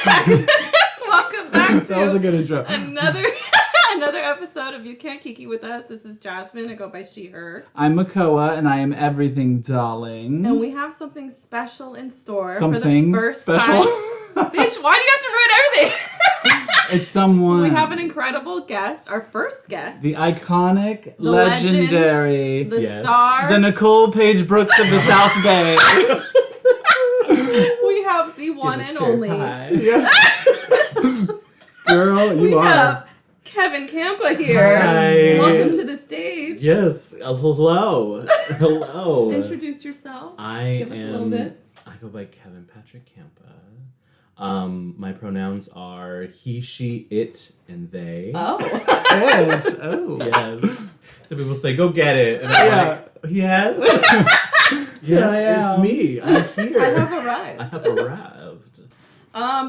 back. Welcome back to that was a good intro. another episode of You Can't Kiki with Us. This is Jasmine. I go by she, her. I'm Makoa, and I am everything, darling. And we have something special in store something for the first special? time. Bitch, why do you have to ruin everything? It's someone. We have an incredible guest, our first guest. The iconic, The legendary, legend, the star. the Nicole Paige Brooks of the South Bay. We have the one and only. Yeah. Girl, you we are. have Kevin Campa here. Hi. Welcome to the stage. Yes. Hello. Hello. Introduce yourself. Give us a little bit. I go by Patrick Campa. My pronouns are he, she, it, and they. Oh. It. Oh. Yes. Some people say, go get it. And I'm like, yes. Yes, it's me. I'm here. I have arrived. I have arrived.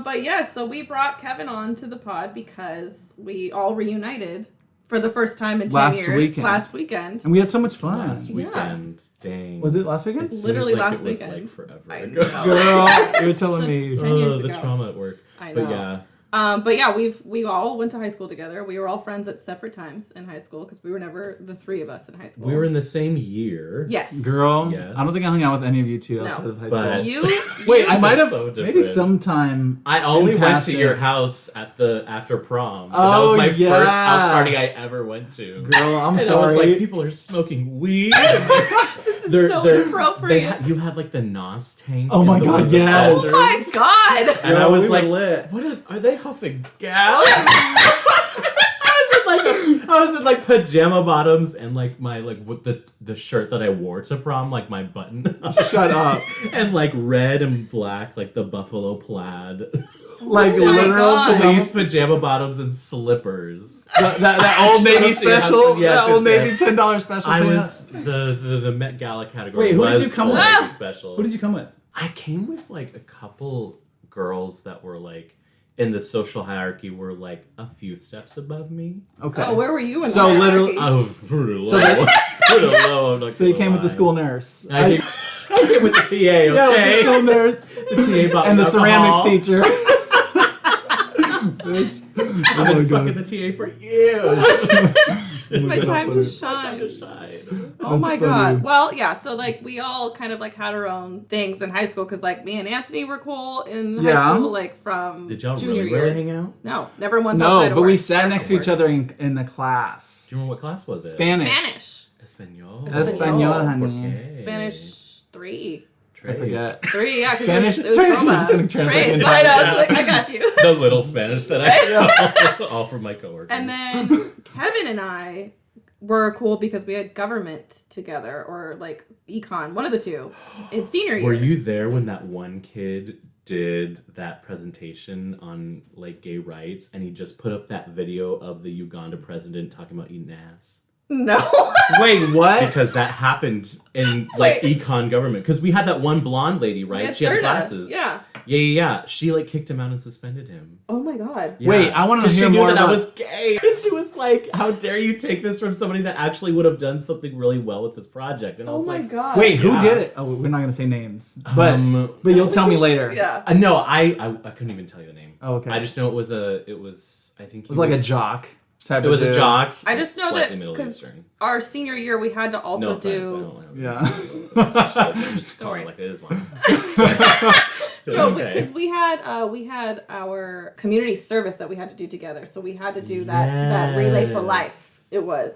But yeah, so we brought Kevin on to the pod because we all reunited for the first time in 10 years. Last weekend. And we had so much fun. Last weekend. Dang. Was it last weekend? It Literally seems like last it was weekend. Like forever I ago. know. Girl, you were telling me. 10 years the ago. trauma at work. I know. But yeah. But yeah, we all went to high school together. We were all friends at separate times in high school because we were never the three of us in high school. We were in the same year. Yes. Girl, Yes. I don't think I hung out with any of you two No. outside of high But- school. You Wait, I might have So maybe different. sometime. I only in went to passing. your house after prom. And that Oh, was my yeah. first house party I ever went to. Girl, I'm and sorry. I was like, people are smoking weed. This is so inappropriate. You had like the NOS tank. Oh in my the God, one of the yes. Oh my bedrooms. god! And Girl, I was we were like, lit. what are they huffing gas? I was in like pajama bottoms and like my with the shirt that I wore to prom, like my button up. Shut up. And like red and black, like the buffalo plaid. Like Oh my literal God. Police pajama bottoms and slippers. that Old Navy Shut up to your special. husband. Yes, that Old yes, Navy yes. $10 special. I thing. was the Met Gala category. Wait, who did was you come Old with? Navy special. Who did you come with? I came with like a couple girls that were like in the social hierarchy were like a few steps above me. Okay. Oh, where were you in So the literally- hierarchy? Oh, pretty low. So Pretty low. I'm not So you gonna came with the lie. school nurse. I came with the TA. Okay. Yeah, with the school nurse. The TA bought And me the alcohol. ceramics teacher. Bitch. I've Oh been my fucking God. the TA for years. It's my God, time how to funny. shine. Time to shine. Oh my That's funny. god. Well, yeah, so like we all kind of like had our own things in high school because like me and Anthony were cool in Yeah. high school, like from Did y'all junior really, year. really hang out? No, never once outside No, of but work. we sat next to each other in the class. Do you remember what class was it? Spanish. Espanol. Espanol, honey. Okay. Spanish 3. I forget. 3, yeah, because Spanish- it was Trace, Roma. we're just gonna translate Trace, into I know, that. it's like, I got you. The little Spanish that I all from my coworkers. And then Kevin and I were cool because we had government together or like econ, one of the two, in senior year. Were you there when that one kid did that presentation on like gay rights and he just put up that video of the Uganda president talking about eating ass? No. Wait, what? Because that happened in like Wait. econ government. Because we had that one blonde lady, right? Yes, She had Serta. glasses. Yeah. Yeah. She like kicked him out and suspended him. Oh my god. Yeah. Wait, I wanna 'Cause hear she knew more that about- I was gay. And she was like, how dare you take this from somebody that actually would have done something really well with this project? And I Oh was my like, god. Wait, who Yeah. did it? Oh, we're not gonna say names, but Um, you'll tell me later. Yeah. no, I couldn't even tell you the name. Oh, okay. I just know it was I think It was like a jock type. It was of a dude. jock. I just know slightly that Middle because Eastern. our senior year we had to also No offense, I do. don't have Yeah. just call it like it is one. No, Okay. because we had our community service that we had to do together, so we had to do that relay for life. It was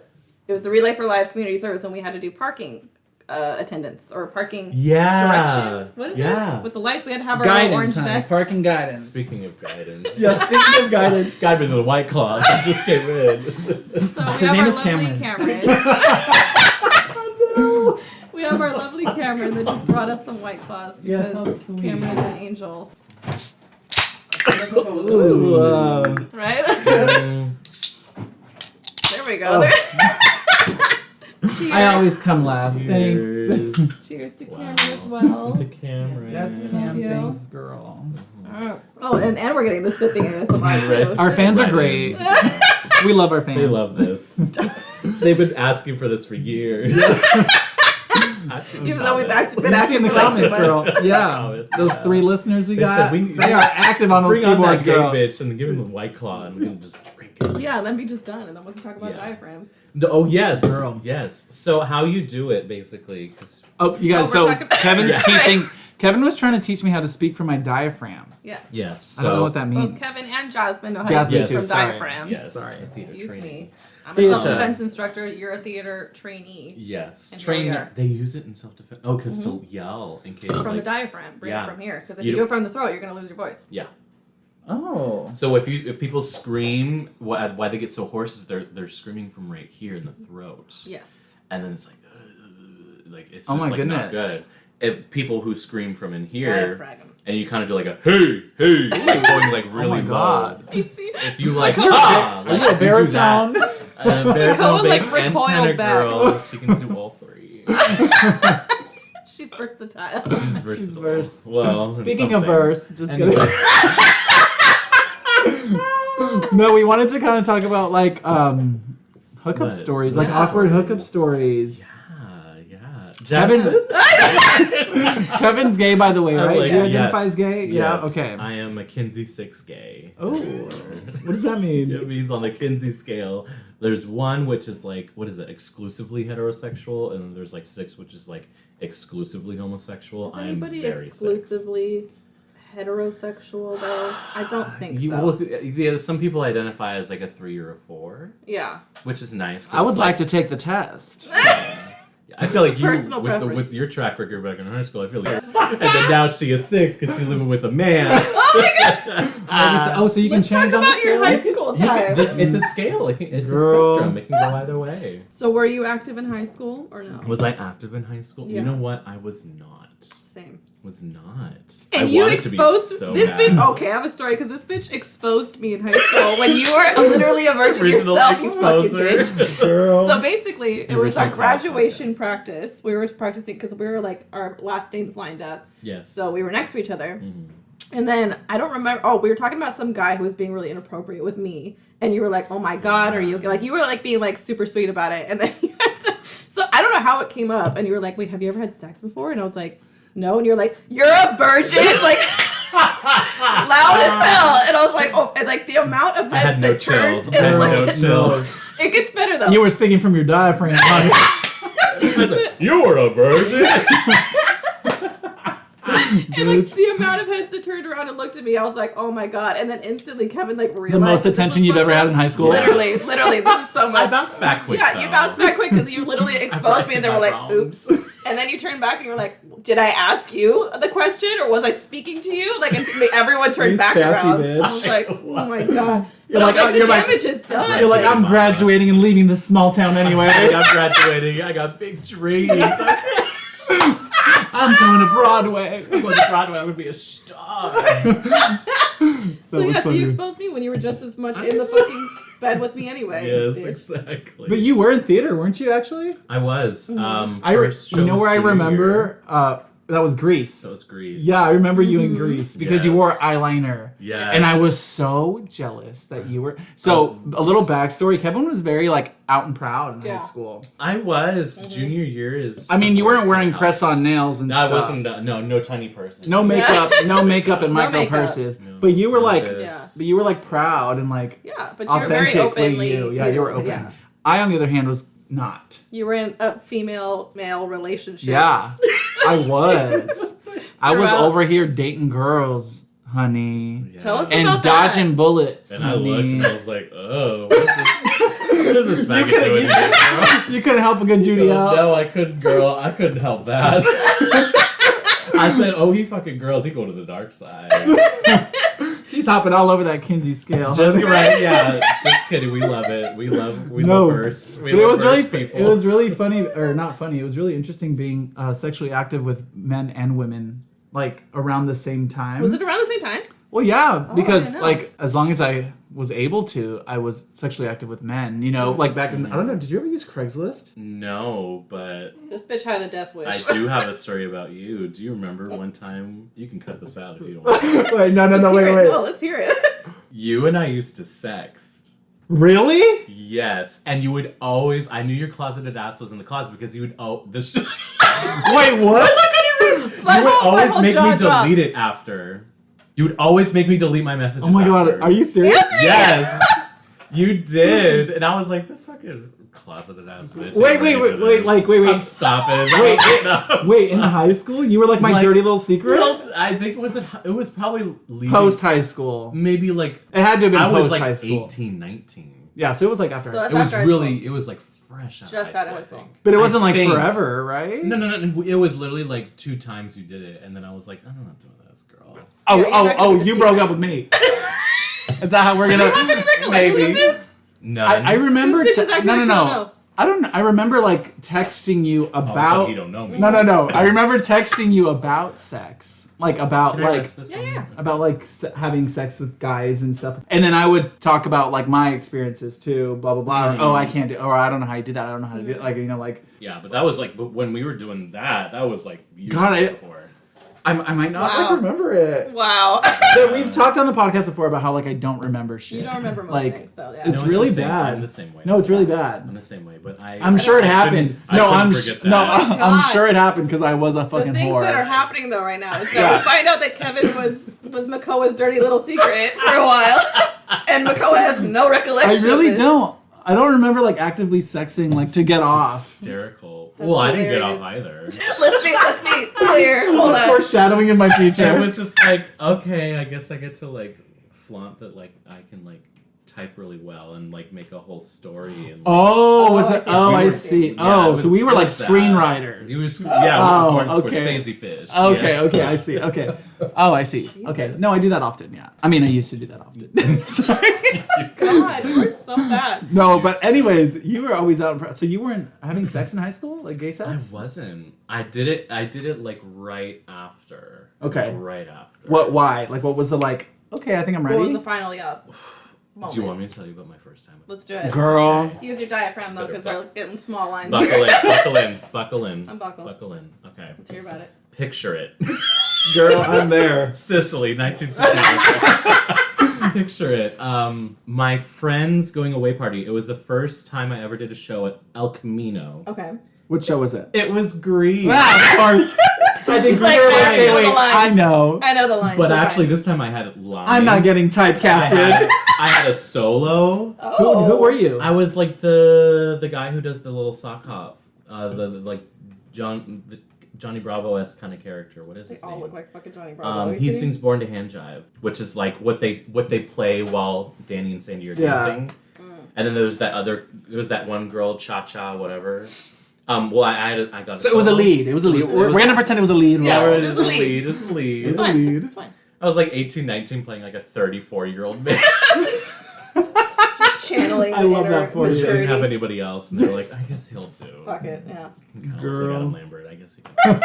the relay for life community service, and we had to do parking attendance or parking direction. What is it? With the lights, we had to have our little orange Guidance, honey. vests. Parking guidance. Speaking of guidance. Yeah, speaking of guidance. It's gotta be the White Claw that just came in. So we His have name our is lovely Cameron. Cameron. We have our lovely Cameron that just brought us some White Claws Yes, because how sweet. Cameron is an angel, Ooh, right? Mm, There we go. Oh. There. Cheers. I always come last. Cheers. Thanks. Cheers to Wow. Cameron as well. To Cameron. That's Love Cam. you. Thanks, girl. Oh, and we're getting the sipping ASMR Right. too. Our fans are Right. great. We love our fans. They love this. They've been asking for this for years. I've seen Even though we've comments. been You've seen active the for like 2 comments, girl. months. Yeah, Comments, those yeah. 3 listeners we They got. said They are active on those Bring on keyboards, that gay girl. bitch and give him the White Claw and we can just drink it. Yeah, and then be just done, and then we can talk about Yeah. diaphragms. Oh yes, Girl. yes. So how you do it basically? Because Oh, you guys. Oh, we're So talking about- Kevin's Yeah. teaching. Kevin was trying to teach me how to speak from my diaphragm. Yes. yes, I don't know so what that means. Both Kevin and Jasmine know how Jasmine to speak too, from sorry. diaphragms. yes, Sorry. a theater Excuse training. me. I'm a Theater. self-defense instructor. You're a theater trainee. Yes, And Train- here we are. they use it in self-defense. Oh, because to yell in case From the like diaphragm. Bring yeah. it from here. Because if You you do don't- it from the throat, you're going to lose your voice. yeah. Oh. So if people scream, why they get so hoarse is they're screaming from right here in the throat. Yes. And then it's like it's Oh just my like not goodness. good. If people who scream from in here Diaphragm. and you kind of do like a hey hey like going like really my low. God. You see? If you like Makoa- ah, Are you a if do that, baritone? baritone Makoa, like, bass and recoiled tenor back. girl, she can do all 3. She's versatile. She's versatile. vers- Well, in Speaking some of verse, things. just Anyway. kidding. No, we wanted to kind of talk about like hookup What? stories, like Yeah. awkward hookup stories. Yeah. Kevin- Kevin's gay, by the way, I'm right? like, Do you yes. identify as gay? Yeah. Yes, Okay. I am a Kinsey 6 gay. Oh, what does that mean? It means on the Kinsey scale, there's 1 which is like, what is it, exclusively heterosexual, and then there's like 6 which is like exclusively homosexual. Is I'm anybody very exclusively heterosexual, though? I don't think You so. look, yeah, some people identify as like a 3 or a 4 Yeah. which is nice. 'cause I would it's like to take the test. I feel like you, Personal with preference. your track record back in high school, I feel like, and then now she is 6 because she's living with a man. Oh, so you can Let's talk change on the about your scale? high school time. It's a scale. It's Girl. a spectrum. It can go either way. So were you active in high school or no? Was I active in high school? Yeah. You know what? I was not. Same. Was not. And I you wanted to be exposed so this bad. bitch. Okay, I have a story because this bitch exposed me in high school when you were literally a virgin Original yourself. You fucking exposer. bitch. Girl. So basically, it The was our original graduation podcast. practice. We were practicing because we were like our last names lined up, Yes. so we were next to each other. Mhm. And then I don't remember. Oh, we were talking about some guy who was being really inappropriate with me, and you were like, "Oh my god, are you like?" You were like being like super sweet about it, and then so I don't know how it came up, and you were like, "Wait, have you ever had sex before?" And I was like, "No," and you're like, "You're a virgin," like loud as hell, and I was like, "Oh," and like the amount of I heads had no that turned, chill. I had and no like, chill. it gets better though. You were speaking from your diaphragm. Huh? I was like, you were a virgin. And like the amount of heads that turned around and looked at me, I was like, "Oh my god!" And then instantly, Kevin like realized The most that this attention was you've ever fucked had up. in high school. Literally, this is so I much. bounced back quick. Yeah, though. you bounced back quick because you literally exposed me, and they were like, wrongs. "Oops." And then you turned back and you were like, "Did I ask you the question, or was I speaking to you?" Like, and everyone turned You back sassy around. bitch. I was like, "Oh my god!" You're But I like, was like, the you're like- damage is done. You're like, I'm graduating and leaving this small town anyway. I'm graduating. I got big dreams. I'm going to Broadway. I'm going to Broadway. I'm going to be a star. So was yeah, so funny. you exposed me when you were just as much in the fucking bed with me anyway. Yes, bitch. exactly. But you were in theater, weren't you? Actually, I was. First you know show where I was junior remember? year. That was Greece. That was Greece. Yeah, I remember you in Greece because you wore Yes. eyeliner. Yes. And I was so jealous that you were. So, a little backstory Kevin was very, like, out and proud in Yeah. high school. I was. Junior year is. I mean, you weren't wearing House. press on nails and No, I stuff. wasn't. No tiny person. No makeup, no makeup and No micro makeup. purses. No. But you were like, Yeah. but you were like proud and like Yeah, but you were very authentically openly. you. Yeah, you were open. Yeah. I, on the other hand, was not. You were in a female-male relationships. Yeah, I was. I was Throughout- over here dating girls, honey, Yeah. Tell us and about dodging that. bullets. And I honey. looked and I was like, oh, what is this? What is this faggot doing here, girl? You couldn't help a good Judy out. No, I couldn't, girl. I couldn't help that. I said, oh, he fucking girls. He go to the dark side. He's hopping all over that Kinsey scale. Just right, yeah. Just kidding. We love it. We love verse. We But it love was really, verse people. it was really funny, or not funny. It was really interesting being sexually active with men and women, like around the same time. Was it around the same time? Well, yeah, I because didn't know. like as long as I was able to, I was sexually active with men. You know, like back in I don't know. Did you ever use Craigslist? No, but This bitch had a death wish. I do have a story about you. Do you remember one time? You can cut this out if you don't want. Wait, no, Let's hear it. No, wait. let's hear it. You and I used to sext. Really? Yes, and you would always. I knew your closeted ass was in the closet because you would. Wait, what? You would always make me delete it after. You would always make me delete my messages. Oh my god, after. are you serious? Yes, you did, and I was like, this fucking closeted ass bitch. Wait. I'm stopping. Wait, in high school, you were like my dirty little secret. Well, I think it was probably Post high school. Maybe like it had to have been I was post like high school. 18, 19. Yeah, so it was like after. So high that's school. It was really. It was like fresh out of Just high out school. of high school. I think. But it wasn't like think- forever, right? No. It was literally like 2 times you did it, and then I was like, I'm not doing this, girl. You broke up with me. Is that how we're gonna? Maybe. No. I remember. These bitches actually No. don't know. I don't. I remember like texting you about. you don't know me. No. I remember texting you about sex, like about Can I like rest this Yeah, on yeah. you? about like having sex with guys and stuff, and then I would talk about like my experiences too, blah blah blah. Or, I can't do, or I don't know how you do that. I don't know how to do it. Like like. Yeah, but that was like when we were doing that was like years God, before. I might not Wow. like remember it. Wow. But we've talked on the podcast before about how like I don't remember shit. You don't remember most like, things, though. Yeah. It's No, really the same. bad. I'm the same way. No, it's really bad. I'm the same way, but I'm sure it happened. I couldn't forget that. I'm God. sure it happened because I was a The fucking things whore. that are happening though right now is that Yeah. we find out that Kevin was Makoa's dirty little secret for a while, and Makoa has no recollection. I really of it. don't. I don't remember like actively sexing like to get off. Hysterical. That's Well, I didn't get hilarious. off either. Let's be clear. Hold on. Foreshadowing in my future. It was just like, okay, I guess I get to like flaunt that like I can like type really well and like make a whole story and Oh, was Oh, it? I see. Oh, I Yeah, see. it Oh, was- so we were it like was that. screenwriters. It was it was more Oh, okay. Scorsese fish. Okay, yes. okay, I see. Okay. Oh, I see. Okay. No, I do that often, yeah. I mean, I used to do that often. Sorry. God, you were so bad. No, but anyways, you were always out in front. So you weren't having sex in high school? Like gay I sex? wasn't. I did it like right after. Okay. Right after. Why? Like, what was the like, okay, I think I'm What was ready? the final moment? Do you want me to tell you about my first time? Let's do it. Girl. Use your diaphragm though, because they're getting small lines. Buckle in. Buckle in. I'm buckled. Buckle in. Okay. Let's hear about it. Picture it. Girl, I'm there. Sicily, 1969. Picture it. My friend's going away party. It was the first time I ever did a show at El Camino. Okay. What show was it? It was Grease. Ah, of course. I think She's like, we were I know the lines. I know. I know the lines. But You're actually, fine. this time I had lines. I'm not getting typecasted. I had a solo. Oh. Who were you? I was like the guy who does the little sock hop. The like Johnny Bravo-esque kind of character. What is They his all name? look like fucking Johnny Bravo. Are you He kidding? sings "Born to Hand Jive," which is like what they play while Danny and Sandy are dancing. And then there's that one girl, Cha Cha, whatever. Well, I got. So it was a lead. It was a lead. We're gonna pretend it was a lead. Yeah, role. it was a lead. It's a lead. It's a fine. lead. It's fine. I was like 18, 19 playing like a 34-year-old man. Just channeling. I the love inner that for you. They didn't have maturity. anybody else, and they're like, I guess he'll do. Fuck it. Yeah. Kind of looks Girl. like Adam Lambert. I guess he can.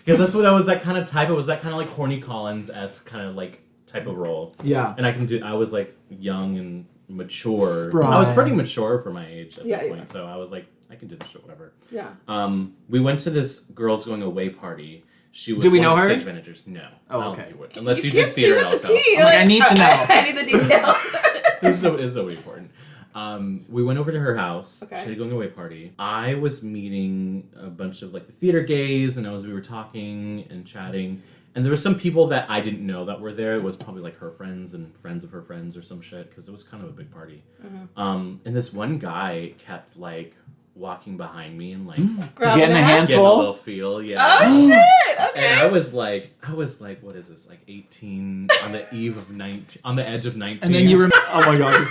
Because that's what I was. That kind of type. It was that kind of like Horny Collins-esque kind of like type of role. Yeah. And I can do. I was like young and mature. Spry. I was pretty mature for my age at Yeah, that yeah. point. So I was like, I can do this shit, whatever. Yeah. We went to this girls going away party. She was Did we one know of the her? stage managers. No. Oh, I don't okay. think you would. Unless you, can't did see theater with at the Alco. tea. I'm like, I need to know. I need the details. It's so important. We went over to her house. Okay. She had a going away party. I was meeting a bunch of like the theater gays, and we were talking and chatting. And there were some people that I didn't know that were there. It was probably like her friends and friends of her friends or some shit because it was kind of a big party. And this one guy kept like walking behind me and like Grabbing Getting a ass? handful? getting a little feel. Yeah. Oh shit! Okay. And I was like, what is this? Like 18 on the eve of 19, on the edge of 19. And then you oh my god.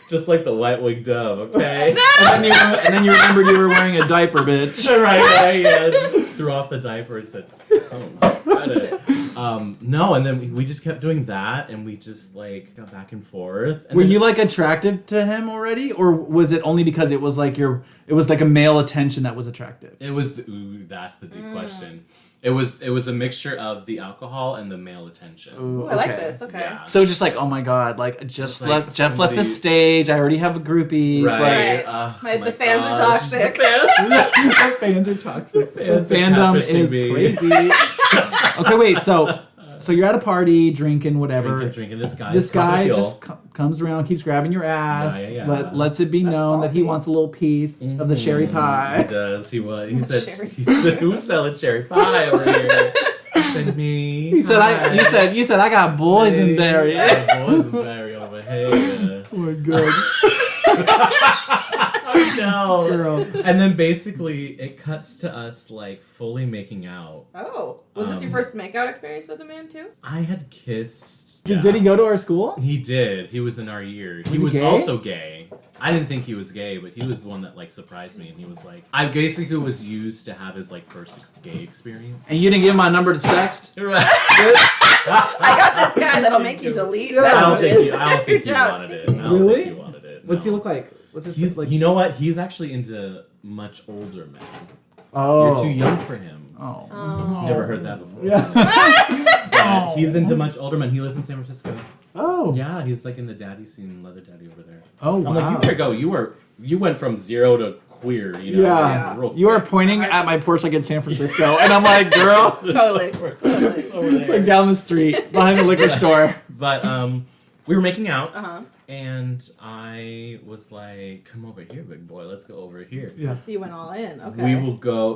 just like the white winged dove. Okay. And then you remembered you were wearing a diaper, bitch. right. Yeah. Just threw off the diaper and said, "Oh, got it." No, and then we just kept doing that, and we just like got back and forth. And Were then- you like attracted to him already, or was it only because it was like it was like a male attention that was attractive? It was. That's the deep question. It was a mixture of the alcohol and the male attention. Ooh, I like this. Okay. Yeah. So just like, oh my god, like Just Jeff like left the somebody- stage. I already have groupies. Right. Right. The fans are gosh. toxic. Like, the fans are toxic. Fans are Fandom catfishing is me. crazy. Okay, wait. So So you're at a party, drinking, whatever. Drinking. This guy just comes around, keeps grabbing your ass, lets it be known that he wants a little piece of the cherry pie. He does. He said, who's selling cherry pie over here? He said, me. You said I got boysenberry. I got boysenberry over here. Oh my god. Oh no. Girl. And then basically it cuts to us like fully making out. Oh. Was this your first makeout experience with a man too? I had kissed. Did he go to our school? He did. He was in our year. He was gay? also gay. I didn't think he was gay, but he was the one that like surprised me, and he was like, I basically was used to have his like first gay experience. And you didn't give him my number to text? I got this guy that'll make you delete. I don't think he wanted it. Really? What's he look like? What's his like? You know what? He's actually into much older men. Oh. You're too young for him. Oh. Never heard that before. Yeah. He's into much older men. He lives in San Francisco. Oh. Yeah, he's like in the daddy scene, leather daddy over there. Oh, wow. I'm like, you better go. You went from 0 to queer, you know. Yeah. You are pointing at my porch like in San Francisco, and I'm like, girl. Totally. It's like down the street, behind the liquor store. But we were making out. And I was like, come over here, big boy. Let's go over here. Yeah. So you went all in. Okay.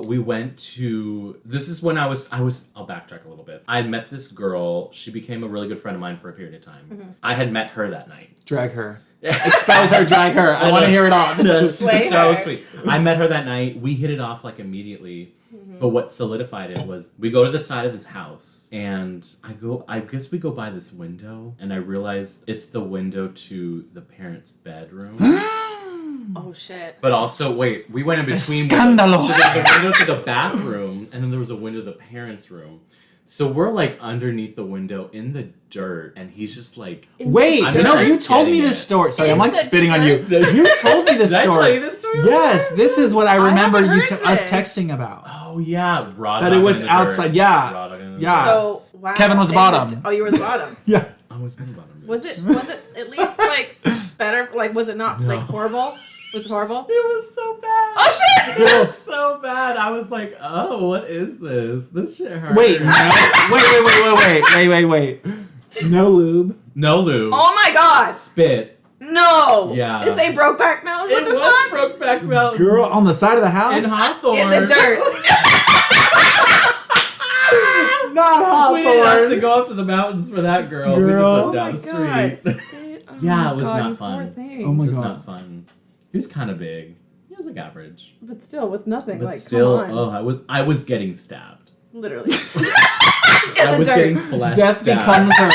We went to, this is when I'll backtrack a little bit. I had met this girl. She became a really good friend of mine for a period of time. Mm-hmm. I had met her that night. Drag her. Expose her, drag her. I want to hear it all. This is so sweet. I met her that night. We hit it off like immediately. But what solidified it was we go to the side of this house and I guess we go by this window and I realize it's the window to the parents' bedroom. Oh shit. But also, wait, we went in between Scandalo. So there's a window to the bathroom and then there was a window to the parents' room. So we're like underneath the window in the dirt, and he's just like, wait, no, you told me this story. Sorry, I'm like spitting on you. You told me this story. Did I tell you this story? Yes, this is what I remember us this. texting about. Oh yeah, raw that dog it was in the outside. dirt. Yeah, Raw dog in the yeah. So wow. Kevin was the bottom. Oh, you were the bottom. Yeah. I was in the bottom. Was it at least like better? Like was it not like horrible? Was it horrible? It was so bad. Oh shit! It was so bad. I was like, oh, what is this? This shit hurts. Wait, no. Wait. No lube. No lube. Oh my god! Spit. No! Yeah. It's a Brokeback Mountain? It was Brokeback Mountain. Girl, on the side of the house? In Hawthorne. In the dirt. Not Hawthorne. We didn't have to go up to the mountains for that girl. We just went down the street. Yeah, it was not fun. Oh my It was god. not fun. He was kind of big. He was like average. But still, with nothing. But like, still, come on. I was getting stabbed. Literally. I was getting flesh Death stabbed. becomes her.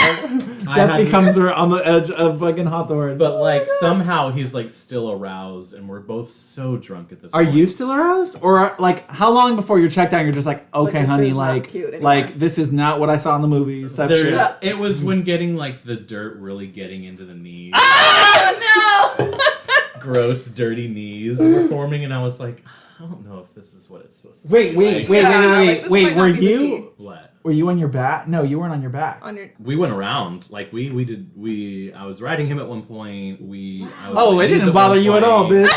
Death becomes her on the edge of fucking Hawthorne. But like somehow he's like still aroused, and we're both so drunk at this Are point. you still aroused? Or like how long before you're checked out you're just like, okay, this honey, shit's not like cute anymore. like this is not what I saw in the movies type shit. Yeah. It was when getting like the dirt really getting into the knees. Oh no! Gross, dirty knees were forming, and I was like, I don't know if this is what it's supposed to Wait, be. wait. Like, Were might not be the you What? were you on your back? No, you weren't on your back. On your. We went around. Like I was riding him at one point. Oh, it didn't bother you at all, bitch.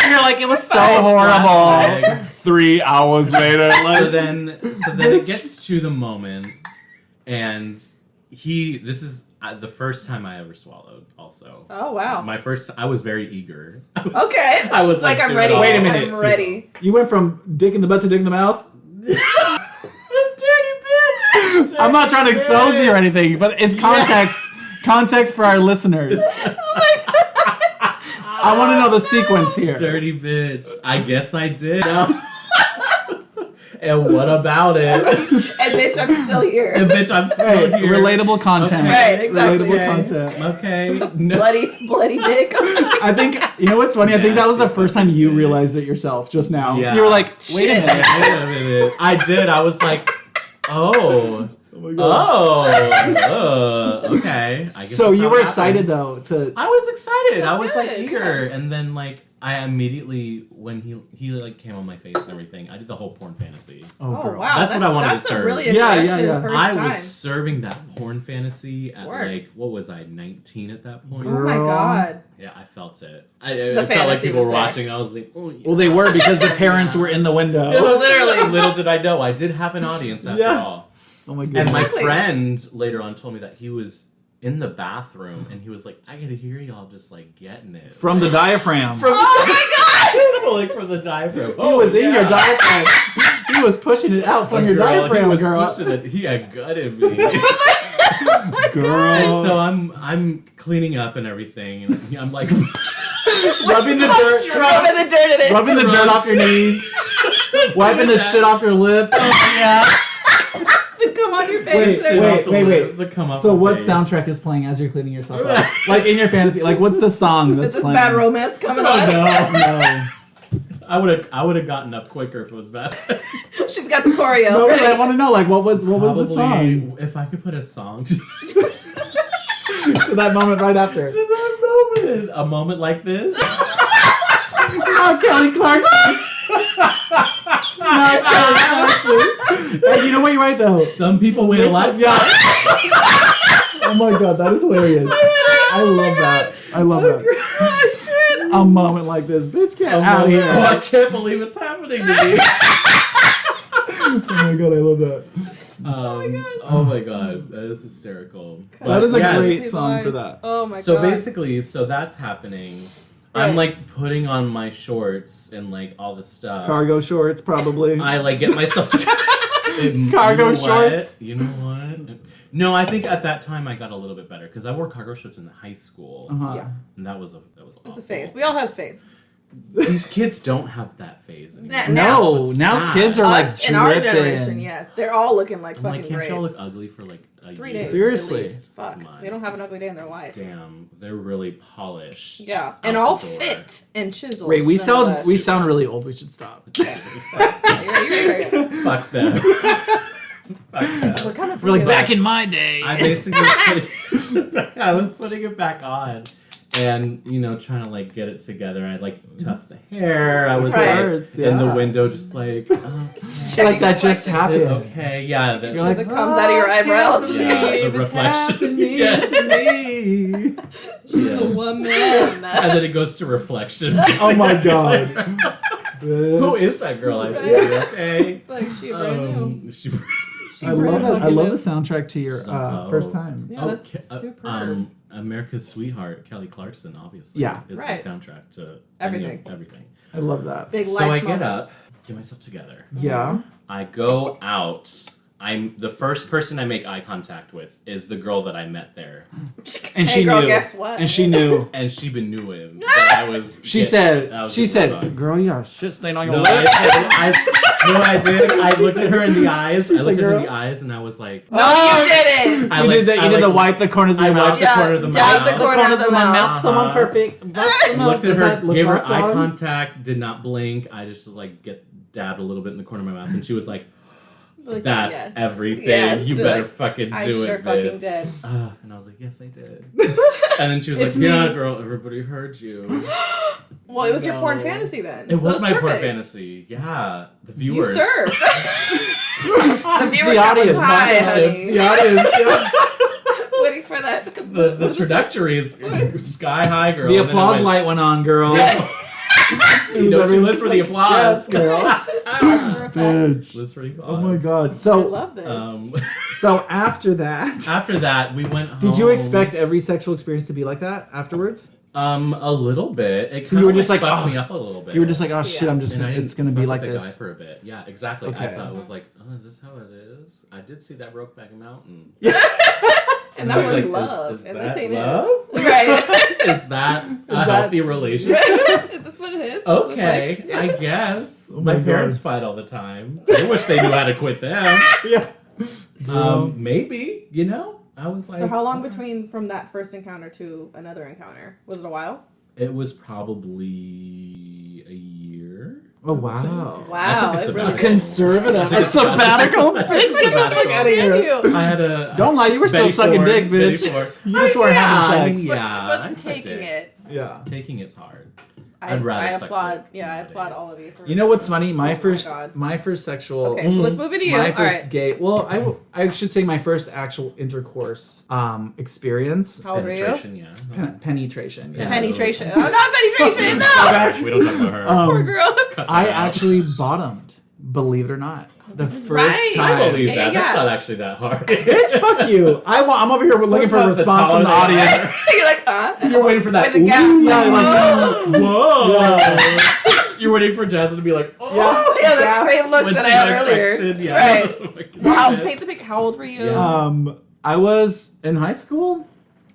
You're like, it was so horrible. Like, 3 hours later, like so then it gets to the moment, and this is the first time I ever swallowed. Also, Oh wow. I was very eager. Okay. I was like I'm doing ready. it all. Wait a minute. I'm ready. you went from dick in the butt to dick in the mouth. Dirty bitch. I'm not trying to expose you or anything, but it's context. Context for our listeners. I want to know the sequence here. Dirty bitch. I guess I did. And what about it? And bitch, I'm still here. And bitch, I'm still Hey, here. relatable content. Right, exactly. Relatable content. Okay. No. bloody dick. I think, you know what's funny? I think that was the first time you realized it yourself just now. Yeah. You were like, wait a minute. Wait a minute. I did. I was like, oh. my God. Okay. I guess So that's you how were it excited happened. though to. I was excited. That's I was like good, eager, good. and then like I immediately when he like came on my face and everything, I did the whole porn fantasy. Oh, Oh girl. wow. That's what I wanted to that's a serve. really Yeah, aggressive yeah. First I time. was serving that porn fantasy at Word. like what was I 19 at that point? Oh my god. Yeah, I felt it. I felt like fantasy people was were there. watching. I was like, oh. Yeah. Well, they were because the parents were in the window. Literally, little did I know, I did have an audience after Yeah. all. Oh my goodness. And my Exactly. friend later on told me that he was in the bathroom and he was like, I gotta hear y'all just like getting it. From the diaphragm. From like from the diaphragm. He was in your diaphragm. He was pushing it out from your diaphragm, he was girl. pushing it. He had gut in me. Girl. And so I'm cleaning up and everything, and I'm like rubbing the dirt. Rubbing the dirt in it. Rubbing the dirt off your knees. Wiping the shit off your lip. yeah. Come on your face. Wait. The come up So my what face. soundtrack is playing as you're cleaning yourself up? Like in your fantasy, like what's the song that's Is this playing? Bad Romance coming Oh, on? No. I would have gotten up quicker if it was bad. She's got the choreo. No, ready. I want to know, like, what was the song? If I could put a song to To that moment right after. that moment, a moment like this. Oh, Kelly Clarkson. Not Kelly Clarkson. Hey, you know what? You're right, though. Some people wait a lifetime. Yeah. Oh my god, that is hilarious. I love that. I love that. A moment like this. Bitch, get out of here. Oh, I can't believe it's happening to me. Oh my god, I love that. Oh my god, that is hysterical. That is a yes, great song for that. Oh my god. So basically, that's happening. I'm Right. like putting on my shorts and like all this stuff. Cargo shorts, probably. I like get myself together. Cargo You know shorts? what? You know what? No, I think at that time I got a little bit better because I wore cargo shorts in high school, Yeah. and that was It was awful. a phase. We all have a phase. These kids don't have that phase anymore. Now- No, That's now sad. kids are like Us in our dripping. generation, yes. They're all looking like I'm fucking like, can't great. y'all look ugly for like a 3 year? days. Seriously. At least. Fuck. Come on. They don't have an ugly day in their life. Damn, they're really polished. Yeah. out And the all door. fit and chiseled. Wait, we nonetheless. sound really old. We should stop. Yeah, you're right. Fuck them. Fuck them. We're coming for We're like you. back in my day. I basically I was putting it back on and trying to like get it together. I like tucked the hair. I was Right. like in the window just like Feel like that just is it happened. okay? Yeah, that You're like, That comes out of your eyebrows. Yeah, the reflection. Yes. Me. Yes. The woman. And then it goes to reflection. Oh my god. Who is that girl I see? Okay. Like she brand new. I love it. I love the soundtrack to your So- first time. Yeah, that's superb. America's Sweetheart, Kelly Clarkson, obviously. Yeah. Is Right. the soundtrack to Everything. Everything. I love that. Big So life I get moments. up, get myself together. Yeah. I go out. I'm the first person I make eye contact with is the girl that I met there, And Hey, she girl, knew. guess what? And she knew. and she been knew him. That I was. She that I was said, getting on. girl, you got shit stain on your No, lip. I did. I looked at her in the eyes. I She's looked like, at her in girl? the eyes, and I was like, No, you didn't. I You like- did the I like- wipe the corners of I your wiped mouth. the corner of the dab mouth. the corner of the mouth. Someone perfect. Looked at her, Lip gave her gloss eye on. contact, did not blink. I just was like dabbed a little bit in the corner of my mouth, and she was like, Like, "That's yes. everything. Yes. You You're better like, fucking do I it, sure bitch." fucking did. And I was like, "Yes, I did." And then she was It's like, "Yeah, me. girl, everybody heard you." Well, it was your porn No. fantasy then. It was So my porn perfect. fantasy. Yeah, the You viewers. served. The viewer The count was audience, high, sponsorships. honey. The audience, yeah. Waiting for that. The trajectory is sky high, girl. The And then applause I went- light went on, girl. You know, she lives for the applause. Yes, girl. Bitch. Lives for the applause. Oh my god. I So, love this. so after that, After that, we went home. did you expect every sexual experience to be like that afterwards? A little bit. It So kind you were of just like, fucked oh. me up a little bit. You were just like, oh shit, Yeah. I'm just And I gonna, didn't it's gonna be fuck like with the this. guy for a bit. Yeah, exactly. I Okay. thought it was like, oh, is this how it is? I did see that Brokeback Mountain. And that I was like, love. Is And that this ain't love? it. Right. Is that a that- healthy relationship? Is this what it is? Okay, I guess. Oh my my parents God. fight all the time. I wish they knew how to quit them. Yeah. Maybe, I was like. So how long between from that first encounter to another encounter? Was it a while? It was probably a year. Oh I would say. wow. Wow. I took a it really sabbatical. Conservative. I A took a sabbatical. I took a Take the sabbatical. fuck out of here. you. I had a. Don't lie, you were still Betty sucking Ford, dick, Betty bitch. Ford. You just weren't I having mean, sex. yeah. I Wasn't sucked taking dick. it. Yeah. Taking it's hard. I I'd rather suck applaud. dick Yeah, I nowadays. applaud all of you. For You know what's funny? Oh My my first God. sexual. Okay, so let's move into you. My All first right. gay. Well, I should say my first actual intercourse experience. How old were you? Penetration, yeah. Penetration. Yeah. Penetration. Oh, not penetration. No. We don't talk about her. Poor girl. Cut I that out. actually bottomed. Believe it or not, the this is first right. time. I believe that. Yeah. That's not actually that hard. Bitch, fuck you. I'm over here looking for a about the response from the taller they audience. You're like, huh? You're waiting for that. With the gap. Ooh, Yeah, like, whoa. You're waiting for Jasmine to be like, oh. Yeah, that same look When that she I had got earlier. texted, yeah. Right. Oh my goodness. Wow, paint the picture. How old were you? Yeah. I was in high school.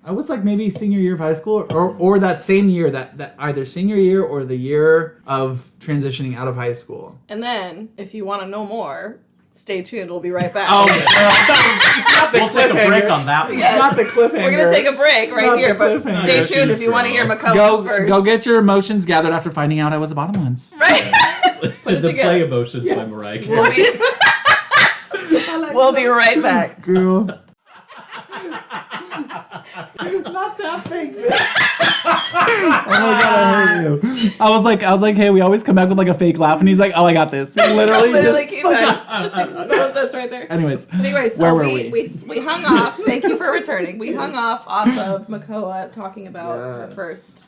I was like maybe senior year of high school, or that same year, that either senior year or the year of transitioning out of high school. And then, if you want to know more, stay tuned. We'll be right back. Oh, We'll take a break on that one. Yes. not the cliffhanger. We're gonna take a break right Not here, the but cliffhanger. stay Yeah, tuned she's if you want to hear girl. Makoa's first. Go get your emotions gathered after finding out I was a bottom once. Right. Put it The together. Play Emotions by Yes. Mariah We'll Carey. we'll be right back. Girl. Not that fake, bitch. Oh my god, I hate you. I was like, hey, we always come back with like a fake laugh, and he's like, oh, I got this. Literally just came back. Just expose us right there. Anyways, Anyway, so where were we hung off. Thank you for returning. We hung off of Makoa talking about her first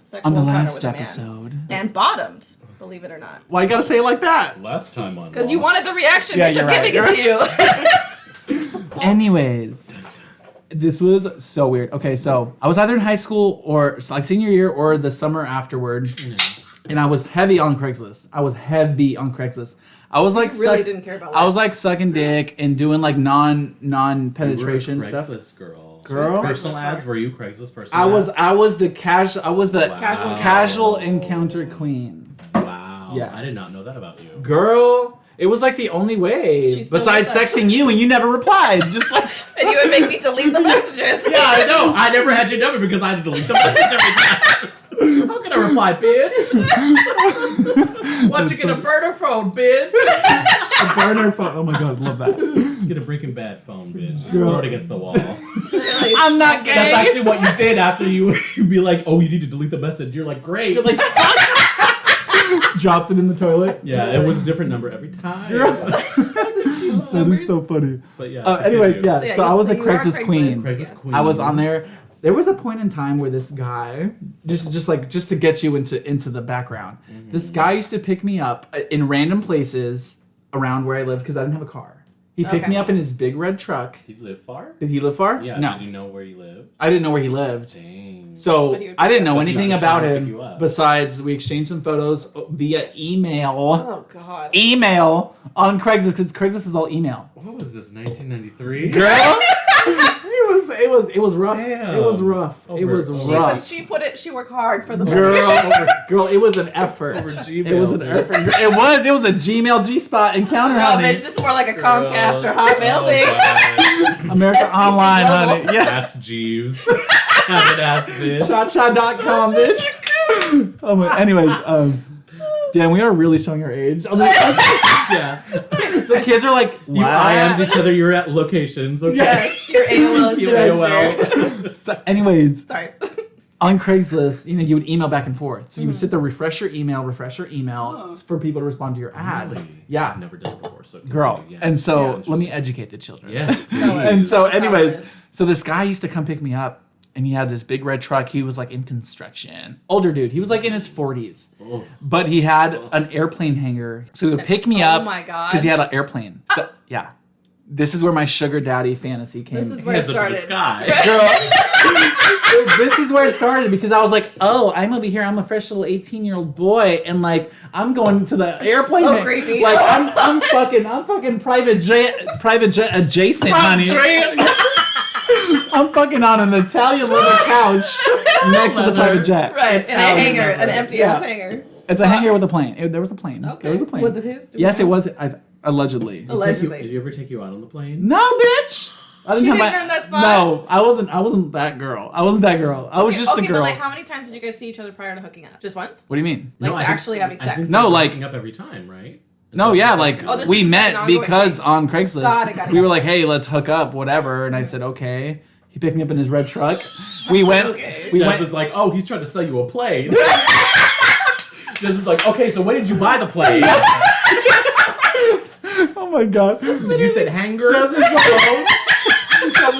sexual on the encounter last with a man. episode. And bottomed, believe it or not. Why you gotta say it like that? Last time on Because you wanted the reaction, Yeah, bitch. you're I'm right, giving it to you. Anyways, this was so weird. Okay, so I was either in high school or like senior year or the summer afterwards, and I was heavy on Craigslist. I was like Didn't care about I was like sucking dick and doing like non-penetration you were a stuff. Craigslist girl. Girl? Personal ads? Were you Craigslist personal I was ads? the Wow. casual encounter queen. Wow. Yes. I did not know that about you. Girl, it was like the only way She's still besides with us. texting you and you never replied. Just like And you would make me delete the messages. Yeah, I know. I never had your number because I had to delete the message every time. How can I reply, bitch? Why don't you get a burner phone, bitch? a burner phone. Oh my god, love that. Get a Breaking Bad phone, bitch. Just Girl. throw it against the wall. Really. I'm not gay. That's actually what you did after you'd be like, oh, you need to delete the message. You're like, great. You're like, dropped it in the toilet. yeah, it was a different number every time. That is so funny. But yeah. Anyways, continue. yeah. So, yeah, So I was a you are Craigslist queen. Craigslist. Craigslist queen. I was on there. There was a point in time where this guy, just to get you into the background, this guy used to pick me up in random places around where I lived because I didn't have a car. He picked Okay. me up in his big red truck. Did you live far? Did he live far? Yeah. No. Did you know where you lived? I didn't know where he lived. Dang. So But he would I didn't pick know up- anything He was about trying to pick you him up. besides we exchanged some photos via email. Oh God. Email on Craigslist because Craigslist is all email. What was this, 1993? Girl, it was rough. Damn. It was rough. It Over- was over- rough. She worked hard for the Girl, it was an effort. Over Gmail, It was an bitch. effort. It was a Gmail G-spot encounter, Oh, honey. bitch, this is more like a Comcast or Hotmail thing. God. America SBC Online, Global. honey. Yes. Ass Jeeves. Have an ass bitch. Shotshot.com, bitch. Oh my. Anyways, damn, we are really showing our age. On this podcast. Yeah. The kids are like, You IM'd each other, you're at locations, okay? Yes, your AOL is You doing AOL. So, anyways, Sorry. on Craigslist, you would email back and forth. So you would sit there, refresh your email Oh. for people to respond to your ad. Really? Yeah. I've never done it before, so Girl. continue, yeah. And so Yeah. let me educate the children. Yes. Tell us. And so, Tell anyways, us. so this guy used to come pick me up, and he had this big red truck. He was like in construction, older dude. He was like in his 40s, Oh. but he had an airplane hangar. So he would pick me up. Oh my God. Because he had an airplane. So yeah, this is where my sugar daddy fantasy came. This is where it Hands up to the started. sky. Girl, this is where it started because I was like, oh, I'm over here. I'm a fresh little 18-year-old boy, and like I'm going to the airplane. So creepy. Like I'm fucking private jet adjacent, honey. I'm fucking on an Italian leather couch next to the private jet. Right, in a Italian hangar, leather. an empty Yeah. ass hangar. It's a hangar with a plane. There was a plane. Okay. There was a plane. Was it his? Do we Yes, know? it was. Allegedly. Allegedly. Did you ever take you out on the plane? No, bitch. I She have didn't earn that spot? No, I wasn't that girl. I wasn't that girl. I was just okay, the girl. but like, how many times did you guys see each other prior to hooking up? Just once? What do you mean? Like, No, to I think- actually having I sex? think No, they're like- hooking up every time, right? Is No, that yeah, what like you're Oh, this we was just met an ongoing because thing. on Craigslist Got it. we were like, "Hey, let's hook up, whatever." And I said, "Okay." He picked me up in his red truck. We went. Okay. We Jess went. is like, oh, he's trying to sell you a plane. Jess is like, okay, so when did you buy the plane? Oh my god. So you said hangar? Jasmine's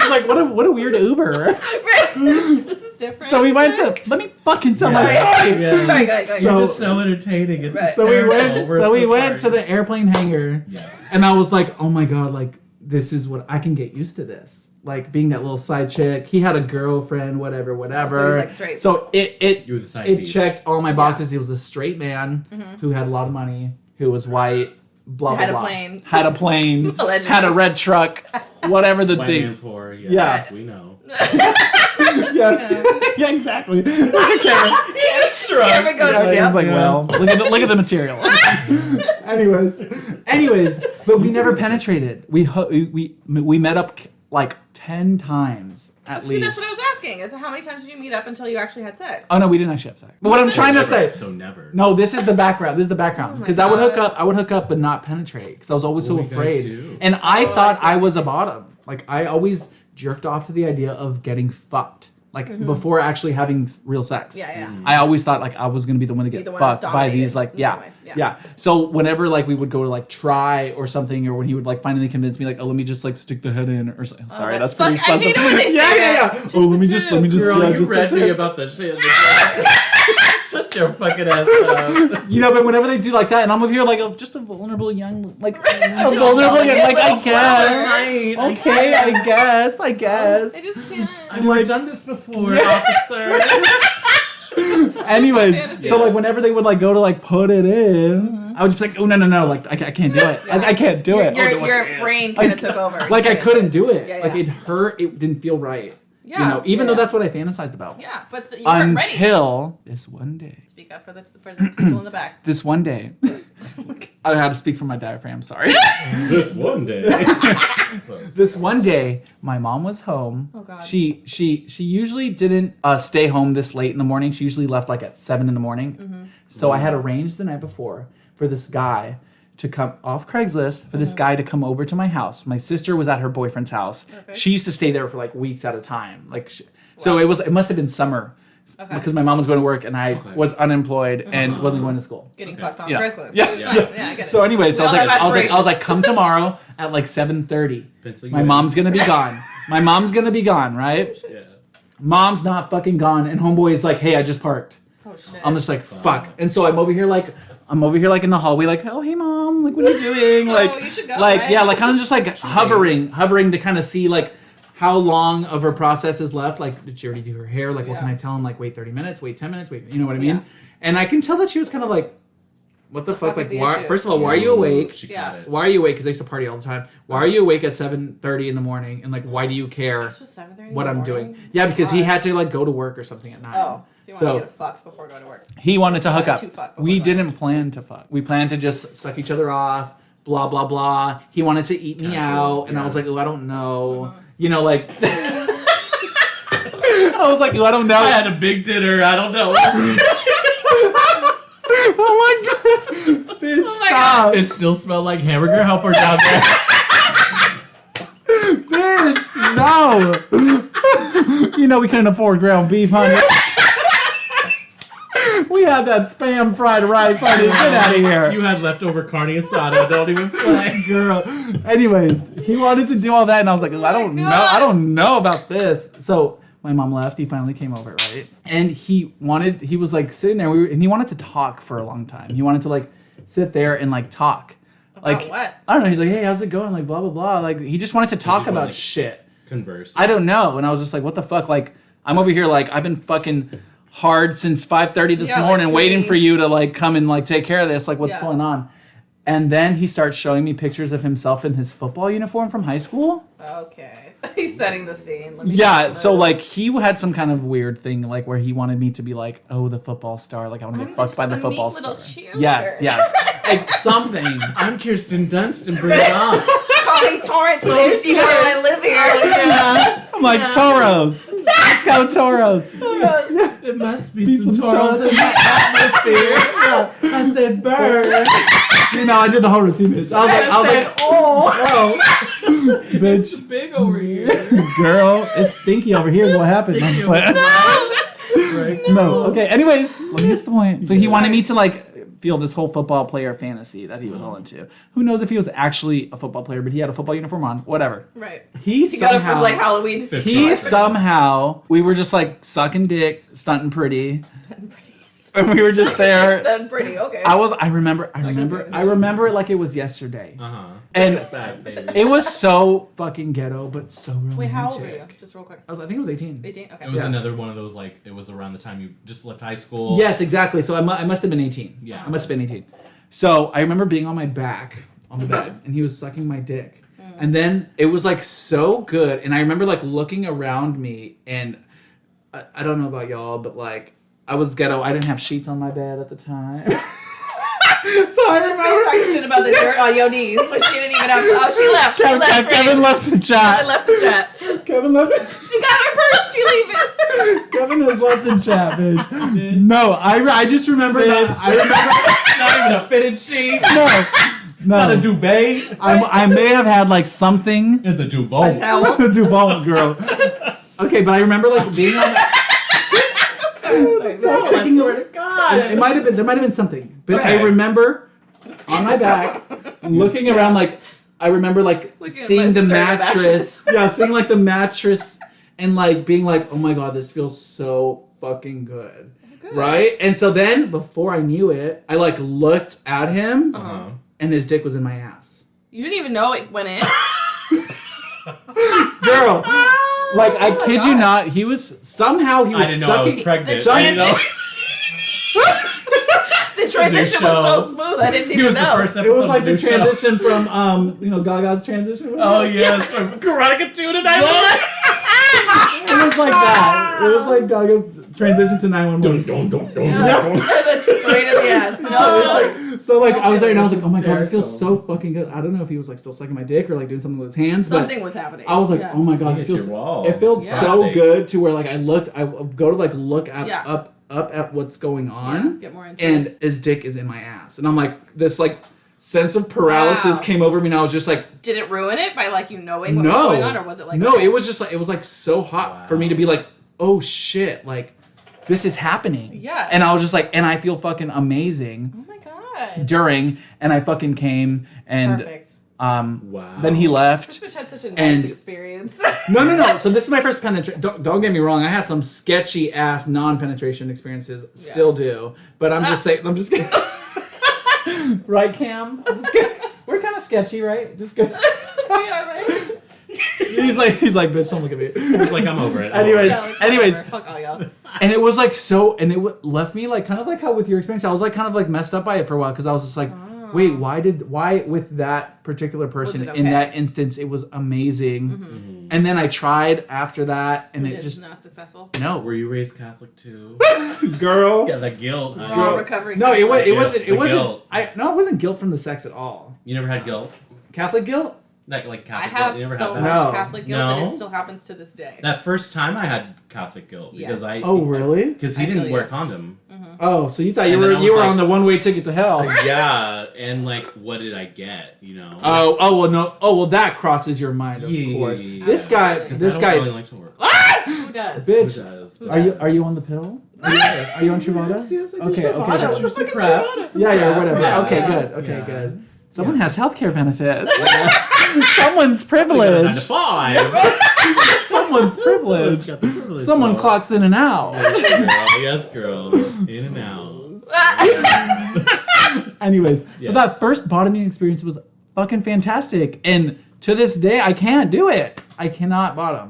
like, what a weird Uber. Right. This is different. So we went to. Let me fucking tell my Yes. story. Yes. Go. You're just so entertaining. It's Right. So we hysterical. went. So we went to the airplane hangar. Yes. And I was like, oh my god, like this is what I can get used to this. Like being that little side chick. He had a girlfriend, whatever. So he was like straight. So it You were the side it piece. checked all my boxes. He was a straight man who had a lot of money, who was white, blah Had blah a blah. plane. Had a plane. Allegedly. Had a red truck. Whatever the White thing. man's whore. Yeah. We know. Yes. Yeah, exactly. Look at Cameron. Cameron goes, Yeah, "Yep." I'm like, well, look at the material. anyways, but we never penetrated. We met up like 10 times at See, least. that's what I was asking. Is how many times did you meet up until you actually had sex? Oh no, we didn't actually have sex. But what I'm trying to say. So never. No, this is the background. This is the background. Oh my Because I would hook God. up. I would hook up, but not penetrate. Because I was always so What do you guys afraid. do? And I Oh, thought I I see. was a bottom. Like I always jerked off to the idea of getting fucked. Like before actually having real sex. Yeah. I always thought like I was gonna be the one to Be get the one that's fucked by these dominated like in yeah, some way. yeah Yeah. So whenever like we would go to like try or something, or when he would like finally convince me like, oh, let me just like stick the head in or something. Sorry, that's pretty fuck, I hate expensive. it when they say Yeah. that. Oh, let me just Girl, yeah, you just read the me tip. about the shit. Shut your fucking ass up. You know, but whenever they do like that, and I'm over here like just a vulnerable young like a Just vulnerable a young like I little guess. Right. Okay, I guess. I just can't. I've never done this before, officer. Anyways, Fantasy. so like whenever they would like go to like put it in, I would just be like, oh no, like I can't do it. I can't do it. Your brain kind of took over. Like I couldn't do it. Yeah, Like yeah. it hurt. It didn't feel right. Yeah, You know, even though yeah. that's what I fantasized about. Yeah, but so you weren't ready. Until this one day. Speak up for the people in the back. This one day. I had to speak from my diaphragm. Sorry. This one day. This one day, my mom was home. Oh, God. She usually didn't stay home this late in the morning. She usually left like at 7 in the morning. Mm-hmm. So I had arranged the night before for this guy to come off Craigslist for this guy to come over to my house. My sister was at her boyfriend's house. Okay. She used to stay there for like weeks at a time. So it must have been summer. Okay. Because my mom was going to work and I was unemployed and wasn't going to school. Getting fucked on Yeah. Craigslist. Yeah. That's right. Yeah, I get it. So anyways, We all have I was like, aspirations. come tomorrow at like 7:30. Pencil My you mom's in. gonna be gone. My mom's gonna be gone, right? Yeah. Mom's not fucking gone, and homeboy is like, hey, I just parked. Oh shit. I'm just like, fuck. And so I'm over here like in the hallway, like, oh hey mom, like what are you doing? So like you should go, like right? yeah, like kind of just like hovering to kind of see like how long of her process is left. Like, did she already do her hair? Like, what can I tell him? Like, wait 30 minutes, wait 10 minutes, wait, you know what I mean? Yeah. And I can tell that she was kind of like, what the fuck? fuck Like, is the why? issue? First of all, why are Yeah. you awake? She Yeah. caught it. Why are you awake? Because I used to party all the time. Why are you awake at 7:30 in the morning? And like, why do you care This was 7:30 in what the I'm morning? doing? Yeah, because he God. had to like go to work or something at 9. Oh, so you want So- to get a fucks before going to work? He wanted to hook wanted up. to fuck before We going. didn't plan to fuck. We planned to just suck each other off. Blah blah blah. He wanted to eat me Casual, out, and I yeah. was like, oh, I don't know. You know, like. I was like, oh, I don't know. I had a big dinner. I don't know. Oh my god, bitch, my stop, It still smelled like hamburger helper down there. bitch, no. You know we couldn't afford ground beef, honey. We had that spam fried rice, honey. Get out of here. You had leftover carne asada. Don't even play. Girl. Anyways, he wanted to do all that, and I was like, I don't know. I don't know about this. So my mom left. He finally came over, right? And he was like sitting there, and he wanted to talk for a long time. He wanted to like sit there and like talk. Like what? I don't know. He's like, hey, how's it going? Like blah blah blah. Like he just wanted to talk just wanna, about like, shit. Converse. I don't know. And I was just like, what the fuck? Like I'm over here like I've been fucking hard since 5:30 this Yeah, like, morning, waiting clean. for you to like come and like take care of this. Like what's Yeah. going on? And then he starts showing me pictures of himself in his football uniform from high school. Okay. He's setting the scene. Let me Yeah, get so this. like he had some kind of weird thing like where he wanted me to be like, oh, the football star. Like I want to I'm get fucked by the meek football little star. cheerleader. Yes, like something. I'm Kirsten Dunst and bring it on. Call me Torrance, bitch. You know I live here. I'm like Toros. Let's go Toros. There must be, Be some some Toros Toros. in that atmosphere. I said bird. You know, I did the whole routine, bitch. I was like, oh. bitch, It's big over here. girl, it's stinky over here. Is what happened. I'm just playing. Right. No. Okay. Anyways, let me get to the point. So he wanted me to like feel this whole football player fantasy that he was all into. Who knows if he was actually a football player, but he had a football uniform on. Whatever. Right. He got it somehow, from like Halloween. we were just like sucking dick, stunting pretty. And we were just there. Done pretty, okay. I remember it like it was yesterday. And It's bad, baby. it was so fucking ghetto, but so romantic. Wait, how old were you? Just real quick. I think it was 18. 18? Okay. It was Yeah. another one of those, like, it was around the time you just left high school. Yes, exactly. So I must have been 18. Yeah. I must have been 18. So I remember being on my back on the bed, and he was sucking my dick. And then it was like so good. And I remember like looking around me, and I don't know about y'all, but like I was ghetto. I didn't have sheets on my bed at the time. So I remember talking shit about the dirt on your knees, but she didn't even have. Oh, she left. She left. Kevin left the chat. Kevin left the chat. Kevin left. She got her purse. She leaving. Kevin has left the chat, bitch. No, I just remember that. I remember Not even a fitted sheet. no. Not a duvet. I may have had like something. It's a duvet. A towel. Duval girl. Okay, but I remember like being on that. Taking to God. It might have been. There might have been something, but Okay. I remember on my back, looking around. Like I remember like seeing my the certain mattress. Yeah, seeing like the mattress, and like being like, oh my god, this feels so fucking good. Right? And so then, before I knew it, I like looked at him, and his dick was in my ass. You didn't even know it went in. Girl, like I kid you not, he was I didn't know I sucking. was pregnant. The I didn't know. The transition was so smooth. I didn't He even was the know. first It episode was like of the new show. transition from Gaga's transition. Oh yes, from Karateka 2 to 911. It was like that. It was like Gaga's transition to 911. That's straight in the ass. No. So I was there and I was like, oh my god, this feels so fucking good. I don't know if he was like still sucking my dick or like doing something with his hands, Something but was happening. I was like, Yeah. oh my god, Look this at feels. your wall. It felt Yeah. so Plastic. good to where like I would go to like look at Yeah. up at what's going Yeah, on, get more into and it. his dick is in my ass, and I'm like this like sense of paralysis Wow. came over me, and I was just like, Did it ruin it by like you knowing what was no, going on, or was it like no, okay. it was just like it was like so hot for me to be like, oh shit, like this is happening. Yeah. And I was just like, and I feel fucking amazing Oh my god. during, and I fucking came, and Perfect. Wow. then he left. This bitch had such a nice And- experience. No. So this is my first penetration. Don't get me wrong. I had some sketchy ass non-penetration experiences. Still do. But I'm just saying. I'm just kidding. Right, Cam? I'm just kidding. We're kind of sketchy, right? Just kidding. We are, right? He's like, bitch, don't look at me. It's like I'm over it. Anyways, Yeah, like, anyways. whatever. Fuck all y'all. And it was like so, and it left me like kind of like how with your experience, I was like kind of like messed up by it for a while because I was just like, wait, why with that particular person it in okay? that instance it was amazing, and then I tried after that, and it It's just not successful. no, Were you raised Catholic too? girl. Yeah, the guilt. We're huh? all recovering. No, it The wasn't. It guilt. wasn't. It wasn't guilt from the sex at all. You never had guilt? Catholic guilt? Like I Catholic have guilt? You never so had much that? No. Catholic guilt that No? it still happens to this day. That first time I had Catholic guilt because Yes. Oh, really? Because he I didn't feel wear you. condom. Oh, so you thought you And then were I was you were like- on the one way ticket to hell? Yeah, and like, what did I get? You know? Oh well no that crosses your mind, of Yeah. course. This guy, Absolutely. this I guy, don't really like to work. Who does? bitch. Who does? Who Are does? you on the pill? Yes. Are you on Truvada? Yes, I do Okay, Truvada. okay, good. Some What the fuck is crap. Truvada? Some Yeah, crap. whatever. Yeah. Okay, good. Okay, Yeah. good. Someone Yeah. has healthcare benefits. Someone's We got a 9 to privileged. 5. Someone's privileged. Got the privilege, Someone girl. clocks in and out. Yes, girl. In and out. Anyways, so Yes. that first bottoming experience was fucking fantastic, and to this day, I can't do it. I cannot bottom.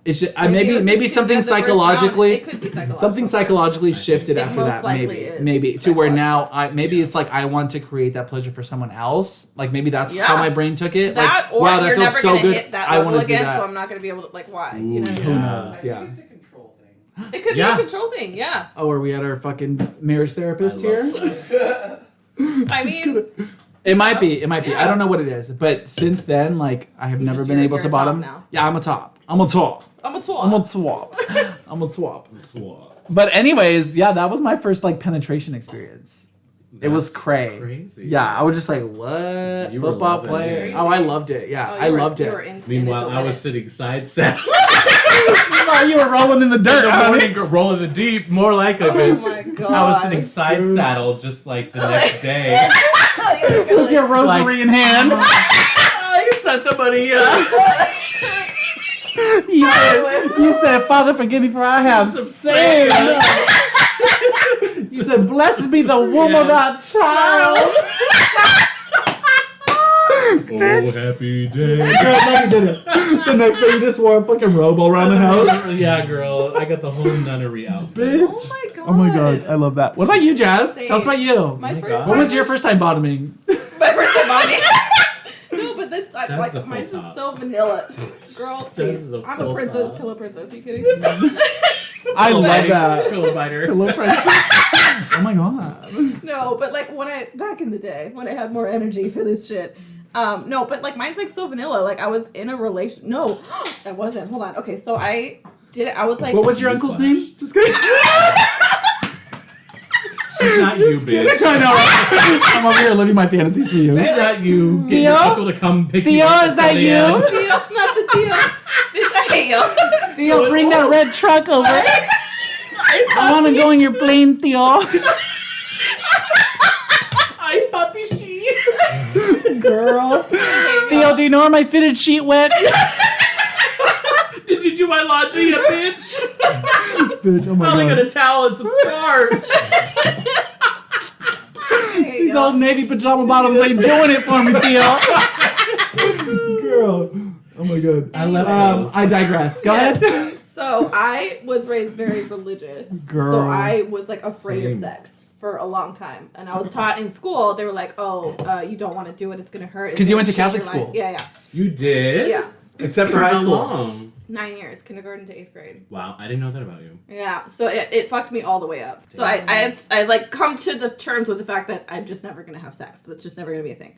It's just, it was maybe just something because the first psychologically. round- it could be psychological. Something psychologically shifted It after most that, likely maybe, is maybe to where now it's like I want to create that pleasure for someone else. Like maybe that's Yeah. how my brain took it. That, like, or wow, that you're feels never so gonna good. hit that I level want to do again, that. so I'm not gonna be able to. Like, why? Ooh, You know? Who yeah. knows? I Yeah. think it's a control thing. It could Yeah. be a control thing. Yeah. Oh, are we at our fucking marriage therapist I here? love I mean, It might be. It might be. Yeah. I don't know what it is, but since then, like I have never just- been you're- able you're to a top bottom. now. Yeah, I'm a top. I'm a top. I'm a tool. I'm a swap. I'm a swap. Swap. But anyways, yeah, that was my first like penetration experience. It was That's cray. crazy. Yeah, I was just like, what? You were Football loving player? it. Oh, I loved it. Yeah, Oh, I loved You it. were into Meanwhile, into I it. was sitting side saddle. thought you were rolling in the dirt. The honey. morning roll in the deep, more likely, bitch. Oh my god. I was sitting side saddle just like the next day. With your rosary in hand. I sent the money. You said, Father, forgive me for I have sinned. You said, blessed be the womb of that child. Oh, happy day. Girl, no, you didn't. The next day you just wore a fucking robe all around the house. Yeah, girl. I got the whole nunnery outfit. Bitch. Oh my god. Oh my god, I love that. What about you, Jazz? Same. Tell us about you. My my first God. time What was your first time bottoming? My first time bottoming. No, but that's That's like the full mine's is top. so vanilla. Girl, please. is a I'm a full princess, top. pillow princess. Are you kidding? I love that. Pillow biter. Pillow princess. Oh my god. No, but like back in the day when I had more energy for this shit. No, but like mine's like so vanilla. Like I was in a relation. No, I wasn't. Hold on. Okay, so I was like. What was your uncle's name? Just kidding. She's not you, bitch. I know. I'm over here living my fantasies for you. She's not you. Get your Theo? uncle to come pick you Theo, up. at is that 7 you? a.m. Theo, not the Theo. Bitch, I hate you. Theo, bring that red truck over. I want to go in your plane, Theo. I puppy she. Girl. Theo, do you know where my fitted sheet went? Did you do my laundry, you bitch? Bitch, oh my I only got god. a towel and some scarves. These old navy pajama bottoms ain't doing it for me, Theo. Girl. Oh my god. I love those. I digress. Go ahead. So I was raised very religious. Girl. So I was like afraid of Same. sex for a long time. And I was taught in school, they were like, oh, you don't want to do it. It's going to hurt. It's 'Cause you gonna went to change Catholic your life." school. Yeah. You did? Yeah. Except for For high how school. long? 9 years, kindergarten to 8th grade. Wow, I didn't know that about you. Yeah, so it fucked me all the way up. So I like come to the terms with the fact that I'm just never gonna have sex. That's just never gonna be a thing.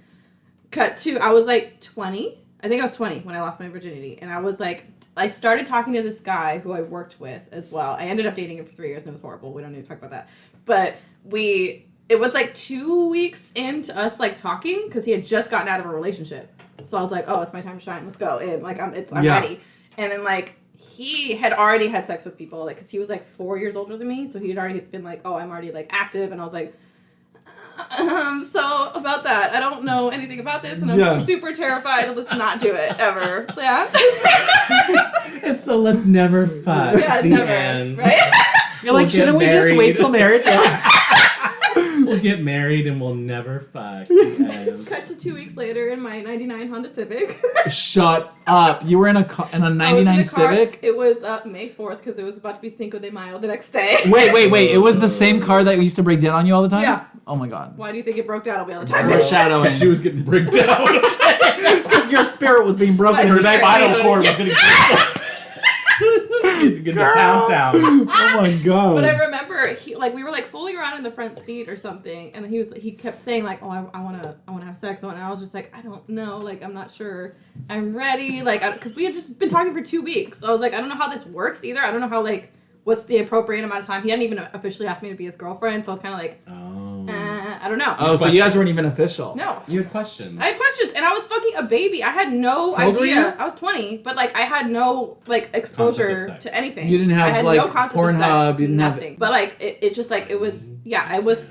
Cut to, I was like 20. I think I was 20 when I lost my virginity, and I was like, I started talking to this guy who I worked with as well. I ended up dating him for 3 years, and it was horrible. We don't need to talk about that. But it was like 2 weeks into us like talking because he had just gotten out of a relationship. So I was like, oh, it's my time to shine. Let's go. And like I'm Yeah. ready. And then like he had already had sex with people, like because he was like 4 years older than me. So he had already been like, oh, I'm already like active. And I was like, so about that, I don't know anything about this, and I'm super terrified. Let's not do it ever. Yeah. And so let's never fuck. Yeah, the never. end. Right? You're like, We'll shouldn't we get just wait married. till marriage? We'll get married and we'll never fuck. The end. Cut to 2 weeks later in my '99 Honda Civic. Shut up. You were in a I was in '99 a car. Civic? It was May 4th because it was about to be Cinco de Mayo the next day. Wait. It was the same car that used to break down on you all the time? Yeah. Oh my god. Why do you think it broke down all the other time? Foreshadowing. She was getting bricked out. Your spirit was being broken. My Her spirit. spinal cord was getting bricked out. Get to Pound Town. Oh my god. But I remember we were like fooling around in the front seat or something, and he kept saying like, oh, I wanna have sex, and I was just like, I don't know, like I'm not sure I'm ready, like because we had just been talking for 2 weeks. So I was like, I don't know how this works either. I don't know how like what's the appropriate amount of time. He hadn't even officially asked me to be his girlfriend, so I was kind of like, I don't know. Oh, so you guys weren't even official. No. You had questions. I had questions, and I was fucking a baby. I had no How old were idea. you? I was 20, but like I had no like exposure Concept of sex. to anything. You didn't have, I had like, no concept of Pornhub, sex, you didn't have- nothing. But like it just like it was. Yeah,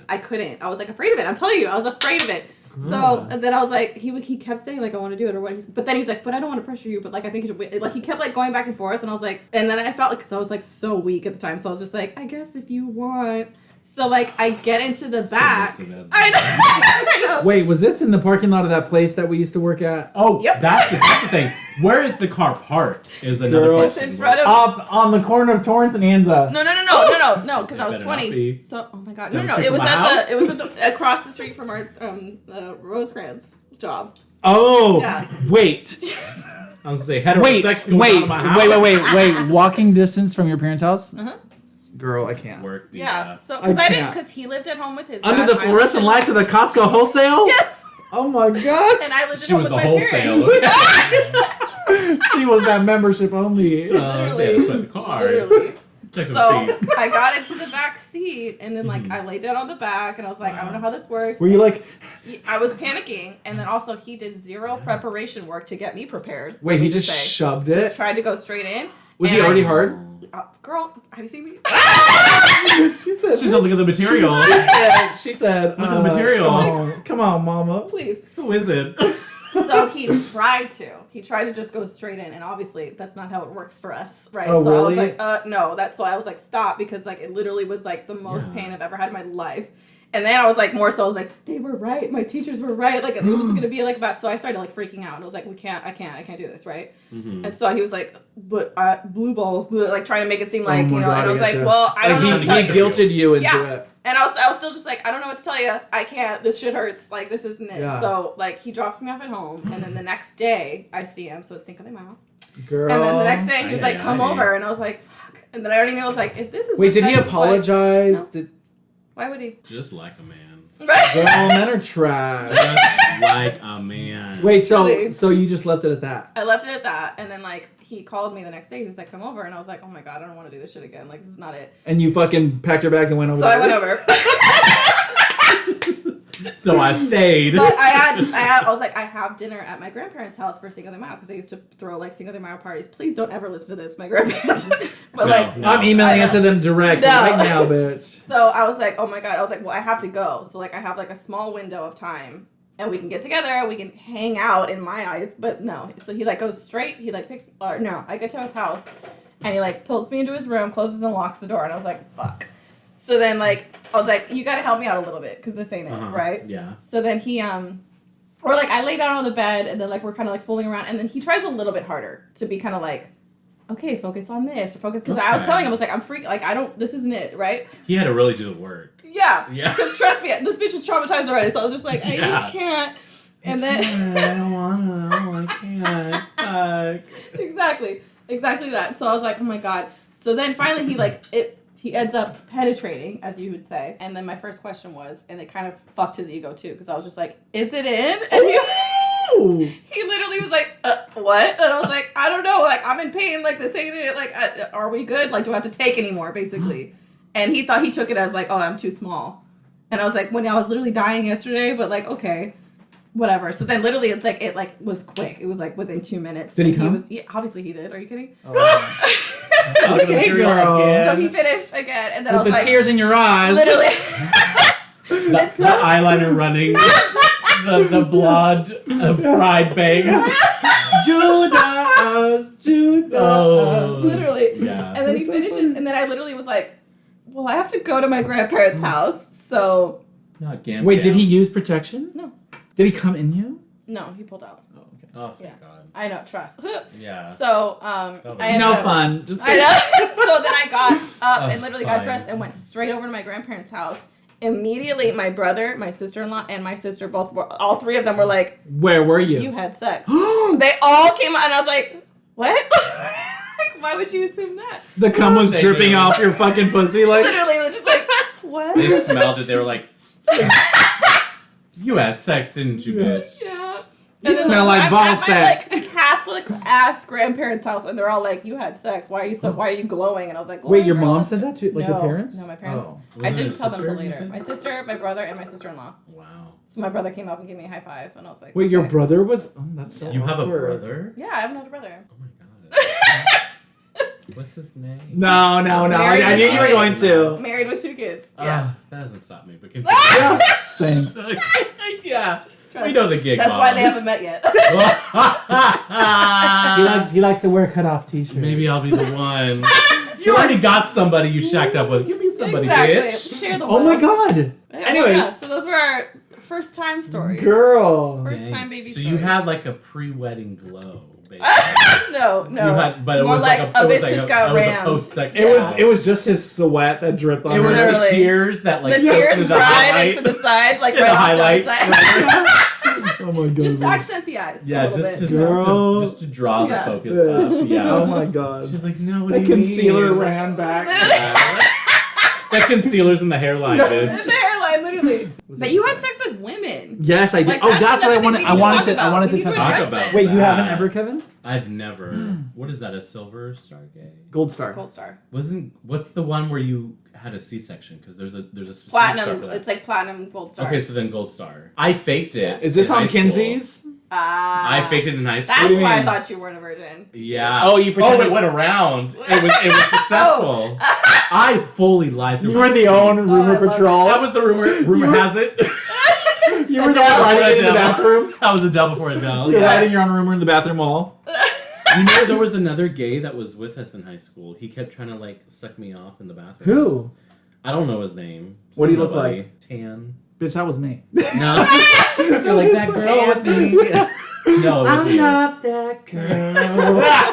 I couldn't. I was like afraid of it. I'm telling you, I was afraid of it. So and then I was like, he kept saying like I want to do it or what. But then he's like, but I don't want to pressure you. But like I think you should wait. Like he kept like going back and forth, and I was like, and then I felt like because I was like so weak at the time, so I was just like, I guess if you want. So like I get into the back. I know. Wait, was this in the parking lot of that place that we used to work at? Oh, Yep. that's the thing. Where is the car parked? Is another Girl. question. It's in front of. Up on the corner of Torrance and Anza. No, because It I was better not 20. be. So, oh my god, Down no, the it street was from my house? it was across the street from our Rosecrans job. Oh, Yeah. wait. I was gonna say Wait, heterosexual going on in my house. wait. Walking distance from your parents' house? Uh-huh. Girl, I can't. Worked. Yeah. So I because can't. because he lived at home with his Under dad, the I lived fluorescent at lights home- of the Costco wholesale? Yes. Oh my god. And I lived at She home was with the my wholesale. parents. She was that membership only. They sweat the car. Literally. Check the So seat. I got into the back seat, and then like I laid down on the back, and I was like, I don't know how this works. Were you like, I was panicking, and then also he did zero preparation work to get me prepared. wait, let me he just say. shoved Just it? tried to go straight in, Was he already hard? Girl, have you seen me? She said. She's look at the material. She said. Look at the material. Come on, mama. Please. Who is it? So he tried to just go straight in, and obviously that's not how it works for us, right? Oh, so really? I was like, no, that's so I was like, stop, because like it literally was like the most pain I've ever had in my life. And then I was like, more so, I was like, they were right. My teachers were right. Like, it was going to be like about, so I started like freaking out. And I was like, I can't do this, right? Mm-hmm. And so he was like, but blue balls, like trying to make it seem like, Oh my you know, God, and I was like, gotcha. well, I don't know what to tell He you. guilted you into it. And I was still just like, I don't know what to tell you. I can't. This shit hurts. Like, this isn't it. Yeah. So, like, he drops me off at home. And then the next day, I see him. So it's Cinco de Mayo. Girl. And then the next day, he was like, Aye, come aye. over. And I was like, fuck. And then I already knew. I was like, if this is Wait, what did he sex is like- apologize? No. Why would he? Just like a man. Right? Girl, men are trash. Just like a man. Wait, so Really? you just left it at that? I left it at that. And then, like, he called me the next day. He was like, come over. And I was like, oh my God, I don't want to do this shit again. Like, this is not it. And you fucking packed your bags and went over So there? I went over. So I stayed. But I was like, I have dinner at my grandparents' house for Cinco de Mayo, because they used to throw like Cinco de Mayo parties. Please don't ever listen to this, my grandparents. But No, like, no. I'm emailing it to them direct No. right now, bitch. so I was like, oh my God. I was like, well, I have to go. So like, I have like a small window of time, and we can get together, we can hang out in my eyes. But no. So he like goes straight. He like picks. Or no, I get to his house, and he like pulls me into his room, closes and locks the door, and I was like, fuck. So then, like, I was like, you gotta help me out a little bit, because this ain't it, right? Yeah. So then he, or like, I lay down on the bed, and then, like, we're kind of, like, fooling around, and then he tries a little bit harder to be kind of like, okay, focus on this, or focus, because I was Okay. telling him, I was like, I'm freaking, like, this isn't it, right? He had to really do the work. Yeah. Yeah. Because trust me, this bitch is traumatized already, so I was just like, I Yeah. just can't. And then, I don't wanna. I can't. Fuck. exactly that. So I was like, oh my God. So then finally he ends up penetrating, as you would say. And then my first question was, and it kind of fucked his ego too, because I was just like, is it in? And he literally was like, what? And I was like, I don't know. Like, I'm in pain. Like, this ain't it. Like, are we good? Like, do I have to take anymore, basically? And he thought he took it as like, oh, I'm too small. And I was like, when I was literally dying yesterday, but like, okay. Whatever. So then literally it was quick. It was like within 2 minutes. Did he And come? Yeah, obviously he did. Are you kidding? Okay, girl. So he finished again, and then I With was the like, tears in your eyes. literally. The eyeliner running. the blood of fried bangs. Judas. Oh. Literally. Yeah. And then he finishes, and then I literally was like, well, I have to go to my grandparents' house. So, Not Gam. Wait, did he use protection? No. Did he come in you? no, he pulled out. Oh, okay. Oh, thank Yeah. God. I know, trust. Yeah. So, That'll be I ended No up- fun. Just I know. So then I got up Oh, and literally got fine. dressed and went straight over to my grandparents' house. Immediately, my brother, my sister-in-law, and my sister all three of them were like, Where were you you? had sex. They all came out, and I was like, what? Like, why would you assume that? The cum was They dripping knew. off your fucking pussy, like. Literally, they're just like, what? They smelled it. They were like, you had sex, didn't you, bitch? Yeah. You And then, smell like I'm ball at my, sack. like, Catholic ass grandparents' house, and they're all like, "You had sex. Why are you glowing?" And I was like, Wait, your "Glowing, mom girl." said that too? Like no, your parents? No, my parents. Oh. I Wasn't didn't it tell them sister, till you later. said? My sister, my brother, and my sister-in-law. Wow. So my brother came up and gave me a high five, and I was like, Wait, your okay. brother was. Oh, that's so You have a awkward. brother? Yeah, I have another brother. Oh my God. What's his name? No. Married I knew you were with going to. Married with 2 kids. Yeah. That doesn't stop me, but continue. Yeah. Same. Yeah. Trust We know the gig, That's Mom. why they haven't met yet. He likes to wear cutoff t-shirts. Maybe I'll be the one. You already got somebody you shacked up with. Give me somebody, exactly. bitch. Share the Oh my wealth. god. Yeah, Anyways. yeah, so those were our first time stories. Girl. First Dang. time baby So stories. you had like a pre-wedding glow, basically. No. You had, but it More was like like a it was bitch like just got it was a rammed. post-sex. It was just his sweat that dripped on It was her. the Literally. tears that like The soaked tears through the dried highlight. into the side, like Yeah, right the off highlight. the side. Oh my god. Just to accent the eyes. Yeah, a little just bit. Girl. to draw Yeah. the focus up. Yeah. Oh my god. She's like, no, what The do you concealer mean? ran back. Literally. That concealer's in the hairline, The bitch. hairline, literally. But you had sex with women. Yes, I did. Like, oh, that's what I another wanted. thing I we wanted need to. to I talk wanted about. to We touch need to on. Talk address about this. Wait, you that. haven't ever, Kevin? I've never. What is that? A silver star gay? Gold star. Gold star. What's the one where you had a C-section? Because there's a specific star Platinum. for that. It's like platinum gold star. Okay, so then gold star. I faked it. Is this in on high school. Kinsey's? I faked it in high school. That's do you why I mean? thought you weren't a virgin. Yeah. Oh, you pretended- it went around. It was successful. I fully lied through You my were the teeth. own rumor I love patrol. That was the rumor. Rumor has it. You were the Adele. one writing in the Adele. bathroom. I was Adele before Adele. You're Yeah. writing your own rumor in the bathroom wall. You know, there was another gay that was with us in high school. He kept trying to like suck me off in the bathroom. Who? I don't know his name. What do you Some look nobody. like? Tan. Bitch, that was me. No. You're like that girl was me. No, it was you. not that girl.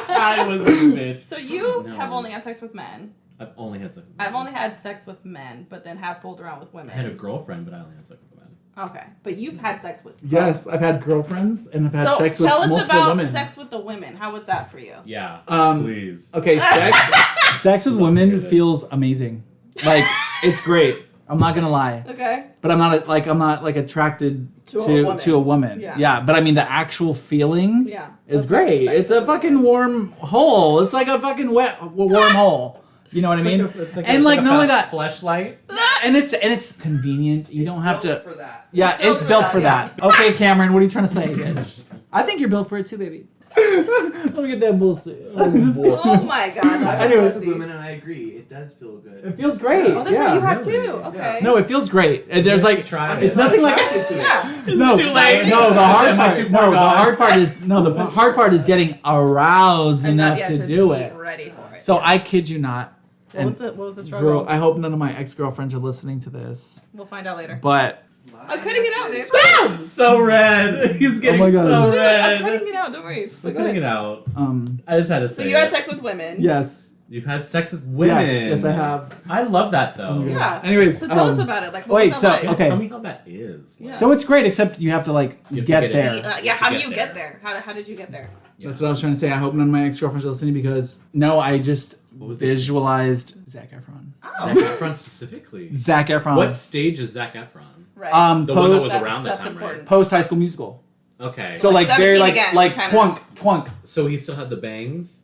I was a bitch. So you No. have only had sex with men. I've only had sex with I've women. only had sex with men, but then have fooled around with women. I had a girlfriend, but I only had sex with women. Okay, but you've had sex with. Yes, I've had girlfriends and I've had So sex with tell us multiple about women. sex with the women. How was that for you? Yeah. Please. Please. Okay, sex with Love to women hear this. feels amazing. Like it's great. I'm not gonna lie, Okay. but I'm not attracted To a to woman. a woman. Yeah. But I mean the actual feeling Yeah. is That's great. sex It's with a a fucking warm hole. It's like a fucking warm hole. You know what I mean? And like not only that, Fleshlight. and it's convenient. You don't have to. For that. Yeah, Built it's for built that, for yeah. that. Okay, Cameron, what are you trying to say, bitch? I think you're built for it too, baby. Let me get that bullshit. Oh my god. I've had Anyway. sex with women and I agree. It does feel good. It feels great. Oh, that's yeah. what you have really. too. Okay. No, it feels great. And there's You like, tried it's it. nothing like. Attracted to it. Yeah. No, too late? no. The hard Am I part. too No, far the gone? hard part is no. The hard part is getting aroused And not enough yet to do be it. ready for it. So I kid you not. What was the struggle? Girl, I hope none of my ex-girlfriends are listening to this. We'll find out later. But I'm cutting it out, dude. So red. He's getting my God. so I'm red. cutting it out. Don't worry. We're Go cutting ahead. it out. um, I just had to So say you had it. sex with women. yes, You've had sex with women. yes, I have. I love that though. Oh my God. Yeah. Anyways, So tell us about it. Like, what wait, was so, that like? okay. Tell me how that is. Like, Yeah. So it's great, except you have to like You have to get get it. there. Yeah. How do To you get get there. there? How did you get there? Yeah. That's what I was trying to say. I hope none of my ex-girlfriends are listening because no, I just What was the visualized Zac Efron. Oh. Zac Efron specifically. Zac Efron. What stage is Zac Efron? Right. The one that post was That's- around that that's time, important. right? post High School Musical. Okay. So like very 17 like again, like kinda. twunk. So he still had the bangs?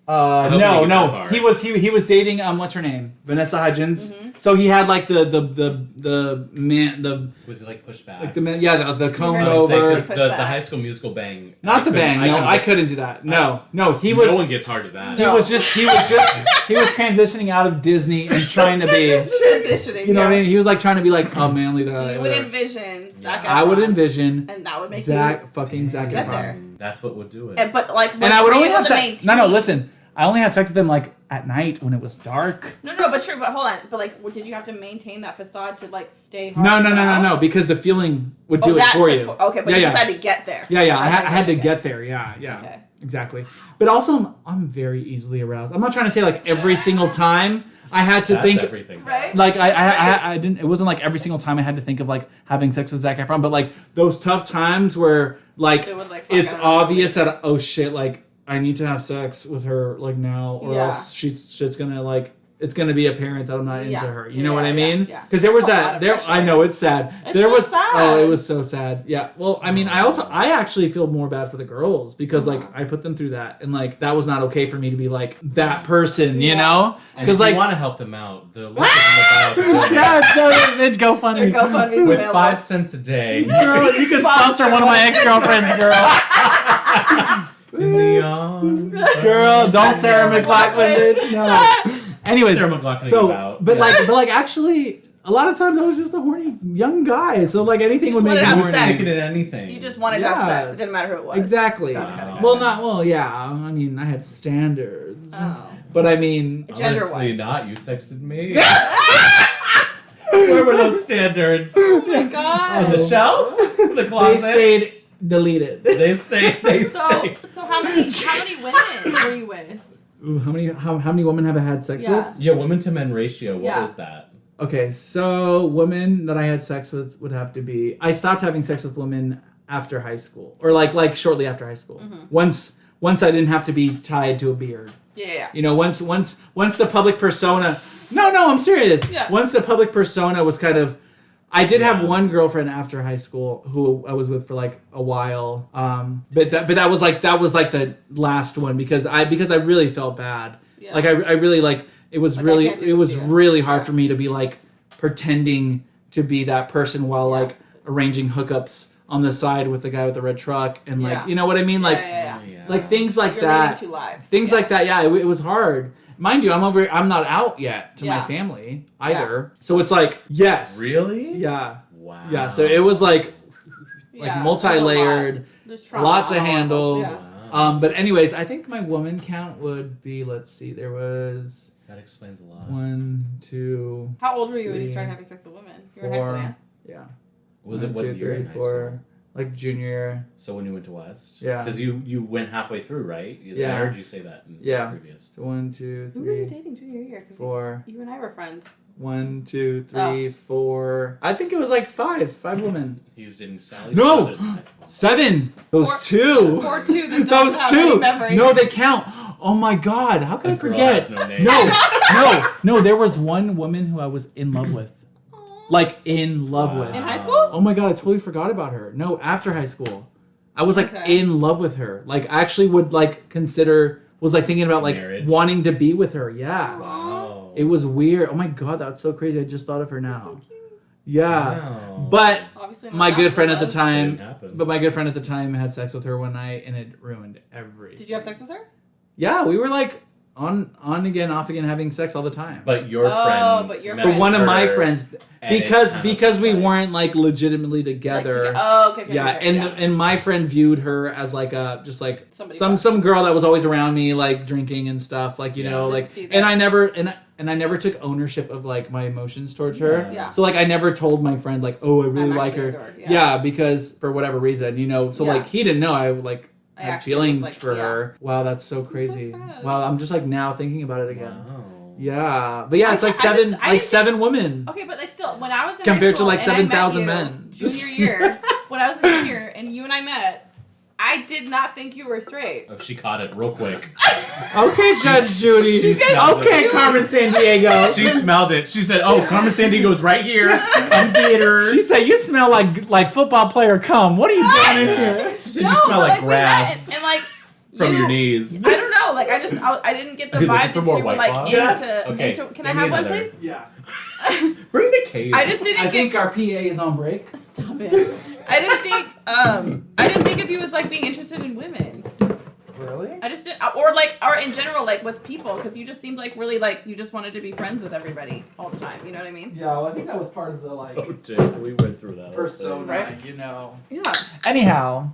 hope we No, get that no. far. He was dating what's her name? Vanessa Hudgens. So he had like the man the Was it like pushed back? like the man the comb Right. I was gonna say, over. 'cause Push the back. High School Musical bang. Not the bang. No, I couldn't do that. No. He was No one gets hard to that. he was transitioning out of Disney and trying to be It's transitioning. you know yeah. what I mean? He was like trying to be like a manly guy. So you would whatever. envision Zac Efron. I would envision And that would make Zac Efron. Get there. That's what would do it. But like, And I would only have sex. sex. No, listen. I only had sex with them like at night when it was dark. No, but true. But hold on. But like, did you have to maintain that facade to like stay? No, because the feeling would do it for you. Okay, but you just had to get there. Yeah, I Okay, had to okay. get there. Yeah, Okay. exactly. But also, I'm very easily aroused. I'm not trying to say like every single time I had to That's think. everything. Right? Like I didn't. It wasn't like every single time I had to think of like having sex with Zac Efron, but like those tough times where like It was like, fuck, it's I don't know. obvious that oh shit, like I need to have sex with her like now, or Yeah. else shit's gonna like it's gonna be apparent that I'm not Yeah. into her. You know what I Yeah, mean? yeah. Because there was That's a lot that of there. pressure. I know it's sad. It's there so was sad. oh, it was so sad. Yeah. Well, I mean, I actually feel more bad for the girls because like I put them through that, and like that was not okay for me to be like that person. You Yeah. know? And Because if like you want to help them out, the link is in the bio. to donate. yeah, it's GoFundMe. Their GoFundMe's With available. 5 cents a day. Girl, you can sponsor one of my ex-girlfriends, girl. Neon. Girl, don't Sarah McLachlan, bitch. No. Anyways, Sarah McLachlan so about. but Yeah. like actually, a lot of times I was just a horny young guy. So like anything You would just make wanted me to have horny. sex. Sticking at anything. You just wanted to have sex. It Yes. didn't matter who it was. Exactly. Gotcha. Well, yeah. I mean, I had standards, Oh. but I mean, Gender-wise. Honestly, not. You sexted me. Where were those standards? Oh my god. On the shelf? The they closet? stayed deleted. They stayed. They So stayed. how many women were you with? Ooh, how many women have I had sex Yeah. with? Yeah, women to men ratio. What Yeah. was that? Okay, so women that I had sex with would have to be. I stopped having sex with women after high school, or like shortly after high school. Once I didn't have to be tied to a beard. Yeah. You know, once the public persona. No, I'm serious. Yeah. Once the public persona was kind of. I did have Yeah. one girlfriend after high school who I was with for like a while. But that was like the last one because I really felt bad. Yeah. Like I really like it was Like, I really can't do it this was to you. really hard Yeah. for me to be like pretending to be that person while Yeah. like arranging hookups on the side with the guy with the red truck, and like, Yeah. you know what I mean? Like, Yeah. like things like You're that. leading two lives. Things like that. Yeah, it was hard. Mind you, I'm not out yet to my Yeah. family either. So it's like, yes. Really? Yeah. Wow. Yeah. So it was like Yeah, multi-layered, there's a trauma. lot to handle. Yeah. Wow. But anyways, I think my woman count would be, let's see, there was That explains a lot. 1, 2, How old were you when you 3, started having sex with women? You were in high school, 4. yeah? Yeah. Was 1, it what 2, year 3, in high 4, school? like junior. So when you went to West? Yeah. Because you went halfway through, right? Yeah. I heard you say that in Yeah. previous. So 1, 2, Who were you 3, dating junior year? 'Cause 4. You and I were friends. 1, 2, 3, 4. I think it was like 5 women. He was dating Sally No! Struthers in high school. 7. Those Or 2. Or two that don't Those have 2. any memory. No, they count. Oh my God! How could I The girl forget? has no name. No. There was one woman who I was in love with, like in love with. In high school? Oh my God! I totally forgot about her. No, after high school, I was like Okay. in love with her. Like I actually would like was like thinking about like Marriage. wanting to be with her. Yeah, Wow. it was weird. Oh my God, that's so crazy. I just thought of her now. Yeah, Wow. but Obviously not my good after friend at the love. time. Didn't happen. But my good friend at the time had sex with her one night, and it ruined everything. Did you have sex with her? Yeah, we were like on again, off again, having sex all the time. But your Oh, friend. but your met For friend. one of my her, friends, and it because kind of because we like- weren't like legitimately together. Oh, okay. Yeah, okay, and yeah. and my friend viewed her as like a just like Somebody some girl that was always around me, like drinking and stuff, like you Yeah. know, Didn't like see that. and I never took ownership of like my emotions towards her. Yeah. So like I never told my friend like, oh, I really I'm like actually her. adore her, Yeah. yeah. Because for whatever reason, you know. So Yeah. like he didn't know I like I had actually was, feelings like, for yeah. her. Wow, that's so crazy. sad. Wow, I'm just like now thinking about it again. Wow. Yeah, but yeah, it's like I just- seven, I like didn't- 7 women. Okay, but like still, when I was in Compared high to, school like, and I met 7,000 you men. junior year, when I was a junior and you and I met, I did not think you were straight. Oh, she caught it real quick. Okay, Judge Judy. she smelled Okay, it. Carmen San Diego. She smelled it. She said, "Oh, Carmen Sandiego's right here. Come get her." She said, "You smell like football player cum. What are you doing in here?" She said, "You smell like we met grass and like from you- your knees." I don't know. Like I didn't get the Are you looking vibe for that more you were White like Claw? into. Yes. Okay, Can I give me have one, another. please? Yeah. Bring the case. I just didn't I get. think our PA is on break. Stop it. I didn't think. I didn't think of you as like being interested in women. Really? I just did, or in general, like with people, because you just seemed like really like you just wanted to be friends with everybody all the time. You know what I mean? Yeah, well, I think that was part of the like Oh, dude, we went through that whole persona, thing. Right. you know. Yeah. Anyhow.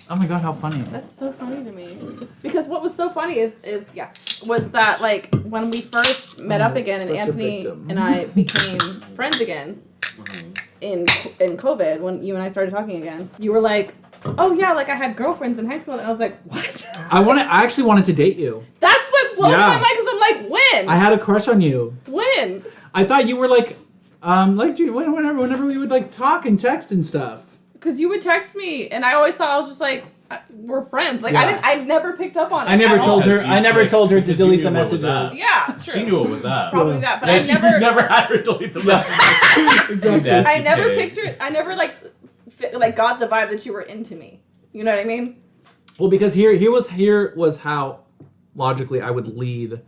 Oh my God, how funny. That's so funny to me. Because what was so funny was that like when we first met up again and Such a Anthony victim. and I became friends again Mhm. in COVID when you and I started talking again, you were like, "Oh yeah, like I had girlfriends in high school," and I was like, "What?" I actually wanted to date you. That's what blows Yeah. my mind because I'm like, when? I had a crush on you. When? I thought you were like whenever we would like talk and text and stuff. Because you would text me, and I always thought I was just like, we're friends. Like Yeah. I never picked up on it. I never at all. told her. Because you I never clicked- told her to because you delete knew the what was messages. up. Yeah, true. She knew it was up. Probably that, but Yeah, I you never. never had her delete the message. Exactly. Nasty I never pig. pictured. I never like got the vibe that you were into me. You know what I mean? Well, because here was how logically I would lead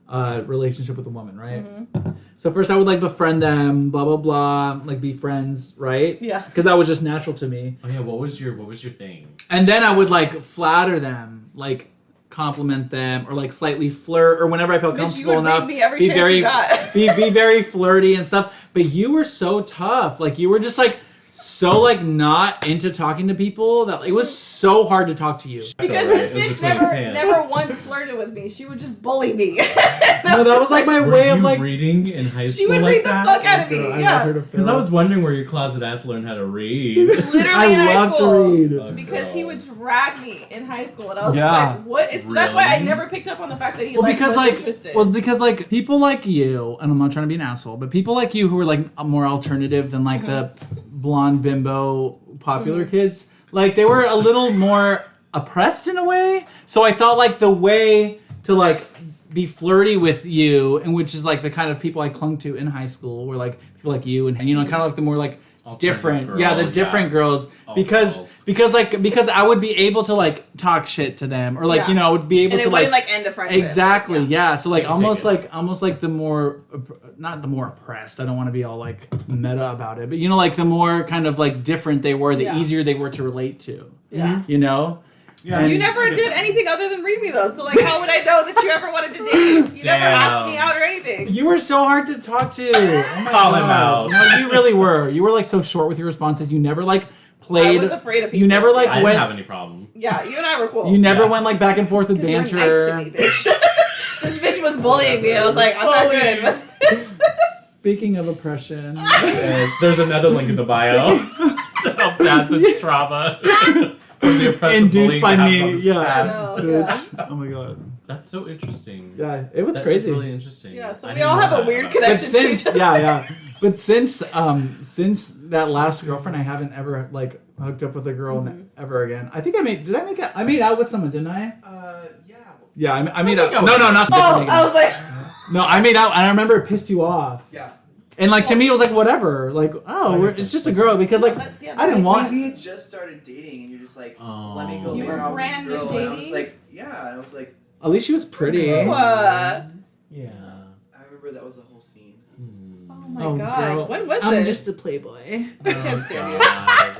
a relationship with a woman, right? Mm-hmm. So first I would like befriend them, blah blah blah, like be friends, right? Yeah. Because that was just natural to me. Oh yeah, what was your thing? And then I would like flatter them, like compliment them, or like slightly flirt, or whenever I felt Bitch, you comfortable would bring enough, me every be chance very, you got. be very flirty and stuff. But you were so tough, like you were just like so like not into talking to people that it was so hard to talk to you. Because Right, this it was bitch between his pants. never once flirted with me. She would just bully me. No, that was like my Were way you of like. reading in high school She would like read the that? fuck out of me. I Yeah. heard of Because I was wondering where your closet ass learned how to read. Literally I in high love school. to read. Oh, Because girl. he would drag me in high school, and I was Yeah. just like, "What is?" That's why I Really? never picked up on the fact that he Well, like, because was like, interested. well, because like people like you, and I'm not trying to be an asshole, but people like you who are like more alternative than like the blonde bimbo popular kids, like they were a little more oppressed in a way. So I thought like the way to like be flirty with you, and which is like the kind of people I clung to in high school, were like people like you, and you know, kind of like the more like different. Girl, Yeah, the different girls because I would be able to like talk shit to them or like I would be able and to it wouldn't like end a friendship. Exactly. Yeah. So like almost dig like the more not the more oppressed. I don't want to be all like meta about it, but you know like the more kind of like different they were, the easier they were to relate to. Yeah. You know. Yeah. You never did anything other than read me though, so like how would I know that you ever wanted to date? You never asked me out or anything. You were so hard to talk to. Oh my Call God. him out. No, you really were. You were like so short with your responses. You never like played. I was afraid of people. You never like I went. didn't have any problem. Yeah, you and I were cool. You never went like back and forth with banter. You're nice to me, bitch. This bitch was bullying me. I was like, I'm not good with this. Speaking of oppression, There's another link in the bio to help Jasmine's trauma. From the oppressive induced by bullying me. that Yeah. happens. Yeah. Oh my God. That's so interesting. Yeah, it was That crazy. is really interesting. Yeah, so I we didn't all know have a that weird about connection. But since that last girlfriend, I haven't ever like hooked up with a girl ever again. I think I made out with someone, didn't I? Yeah. Yeah, I made I out. think I No, was- not Oh, different. I was like, No, I made out, and I remember it pissed you off. Yeah. And like to me, it was like whatever. Like it's just a girl because like I didn't want. We had just started dating, and you're just like, let me go You make were out with brand this new girl. And I was dating? like, yeah. And I was like, At least she was pretty. what? Yeah. I remember that was the whole scene. Oh my Oh, God. girl. When was I'm this? just a playboy. Oh,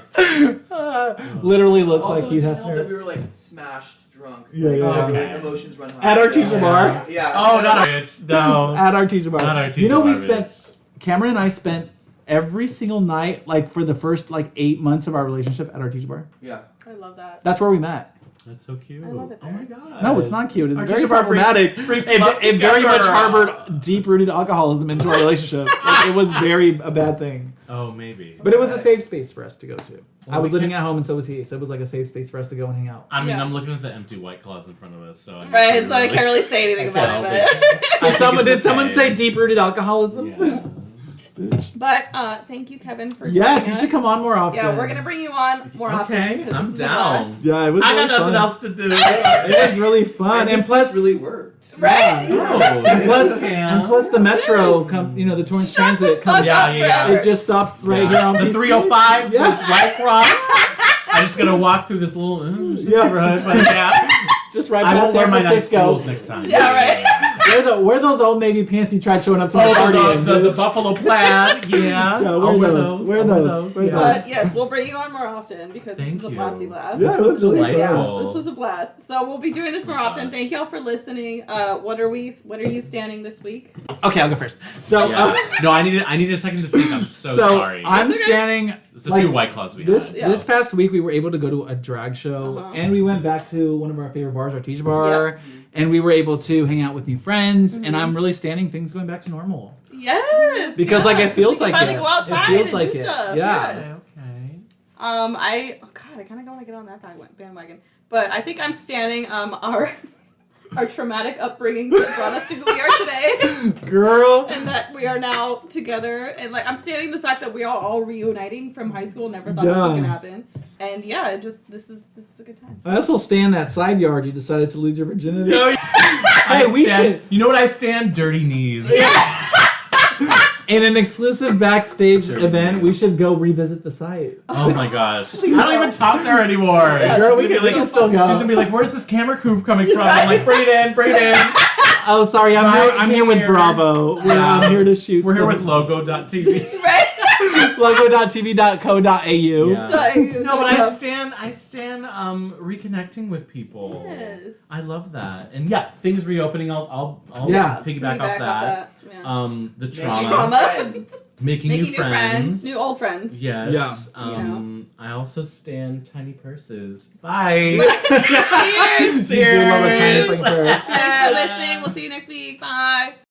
God. Literally looked Also, like you it have helped that we were like smashed drunk. Yeah, like, yeah, like, yeah. emotions run high. At our teacher bar. Yeah. Oh, not a bitch. No. At our teacher bar. Not our teacher You know, we bar, spent. Cameron and I spent every single night, like for the first like 8 months of our relationship, at our teacher bar. Yeah. I love that. That's where we met. That's so cute. I love it Oh there. my God. No, it's not cute. It's Our very teacher bar brings- problematic. brings It, love it very much together. harbored deep-rooted alcoholism into our relationship. Like, it was very a bad thing. Oh, maybe. But it was a safe space for us to go to. I was we living can't- at home, and so was he. So it was like a safe space for us to go and hang out. I mean, Yeah. I'm looking at the empty White Claws in front of us, so I'm just Right, gonna so I can't really say anything about can't it, help but. I think Did it's someone okay. say deep-rooted alcoholism? Yeah. But thank you, Kevin, for Yes, joining you us. should come on more often. Yeah, we're gonna bring you on more often. Okay, 'cause I'm this is a down. blast. Yeah, it was. I got really nothing fun. else to do. It was really fun, and plus, this really worked. Right? and plus the metro the Torrance Shut the Transit comes. fuck Yeah, up, yeah. Trevor. It just stops right here Yeah. on The PC. 305 Yeah. with right cross. I'm just gonna walk through this little Yeah. neighborhood, but yeah. Just right I past won't wear San my nice Francisco. jewels next time. Yeah, right. Wear those old Navy pants you tried showing up to my party Oh, in, the bitch. buffalo plaid. Yeah, Yeah, I'll wear wear those. those. Wear I'll those. Wear yeah. those. But yes, we'll bring you on more often because Thank this is a you. blasty blast. Yeah, it was really delightful. fun. This was a blast. So we'll be doing this more Oh my often. gosh. Thank y'all for listening. What are you standing this week? Okay, I'll go first. So, Yeah. No, I need a second to think. I'm so sorry. I'm That's okay. standing. There's a few White Claws we This had. Yeah. this past week we were able to go to a drag show and we went back to one of our favorite bars, our teacher bar, and we were able to hang out with new friends. And I'm really standing things going back to normal Yes. because like it feels we can like finally it. go outside It feels and like do it. stuff. Yeah. Yes. Okay. I kind of want to get on that bandwagon, but I think I'm standing our traumatic upbringing that brought us to who we are today, Girl. and that we are now together. And like I'm standing the fact that we are all reuniting from high school. Never thought this was gonna happen. And yeah, this is a good time. I also stand that side yard you decided to lose your virginity. Hey, we should- You know what I stand? Dirty knees. In an exclusive backstage event, we should go revisit the site. Oh my gosh. I don't even talk to her anymore. Girl, we She's can, we can still She's go. gonna be like, "Where's this camera crew coming from?" I'm like, "Bring it in, bring it in." Oh, sorry, I'm here with here. Bravo. I'm here to shoot. We're here with Logo.tv. Right? logo.tv.co.au. Yeah. No, but I stand reconnecting with people. Yes. I love that. And yeah, things reopening. I'll Yeah. piggyback off that. Yeah. The Make trauma. Trauma. Making Making new friends. new old friends. Yes. Yeah. I also stand tiny purses. Bye. Cheers. You do love a tiny Cheers. thing first. Thanks for listening. We'll see you next week. Bye.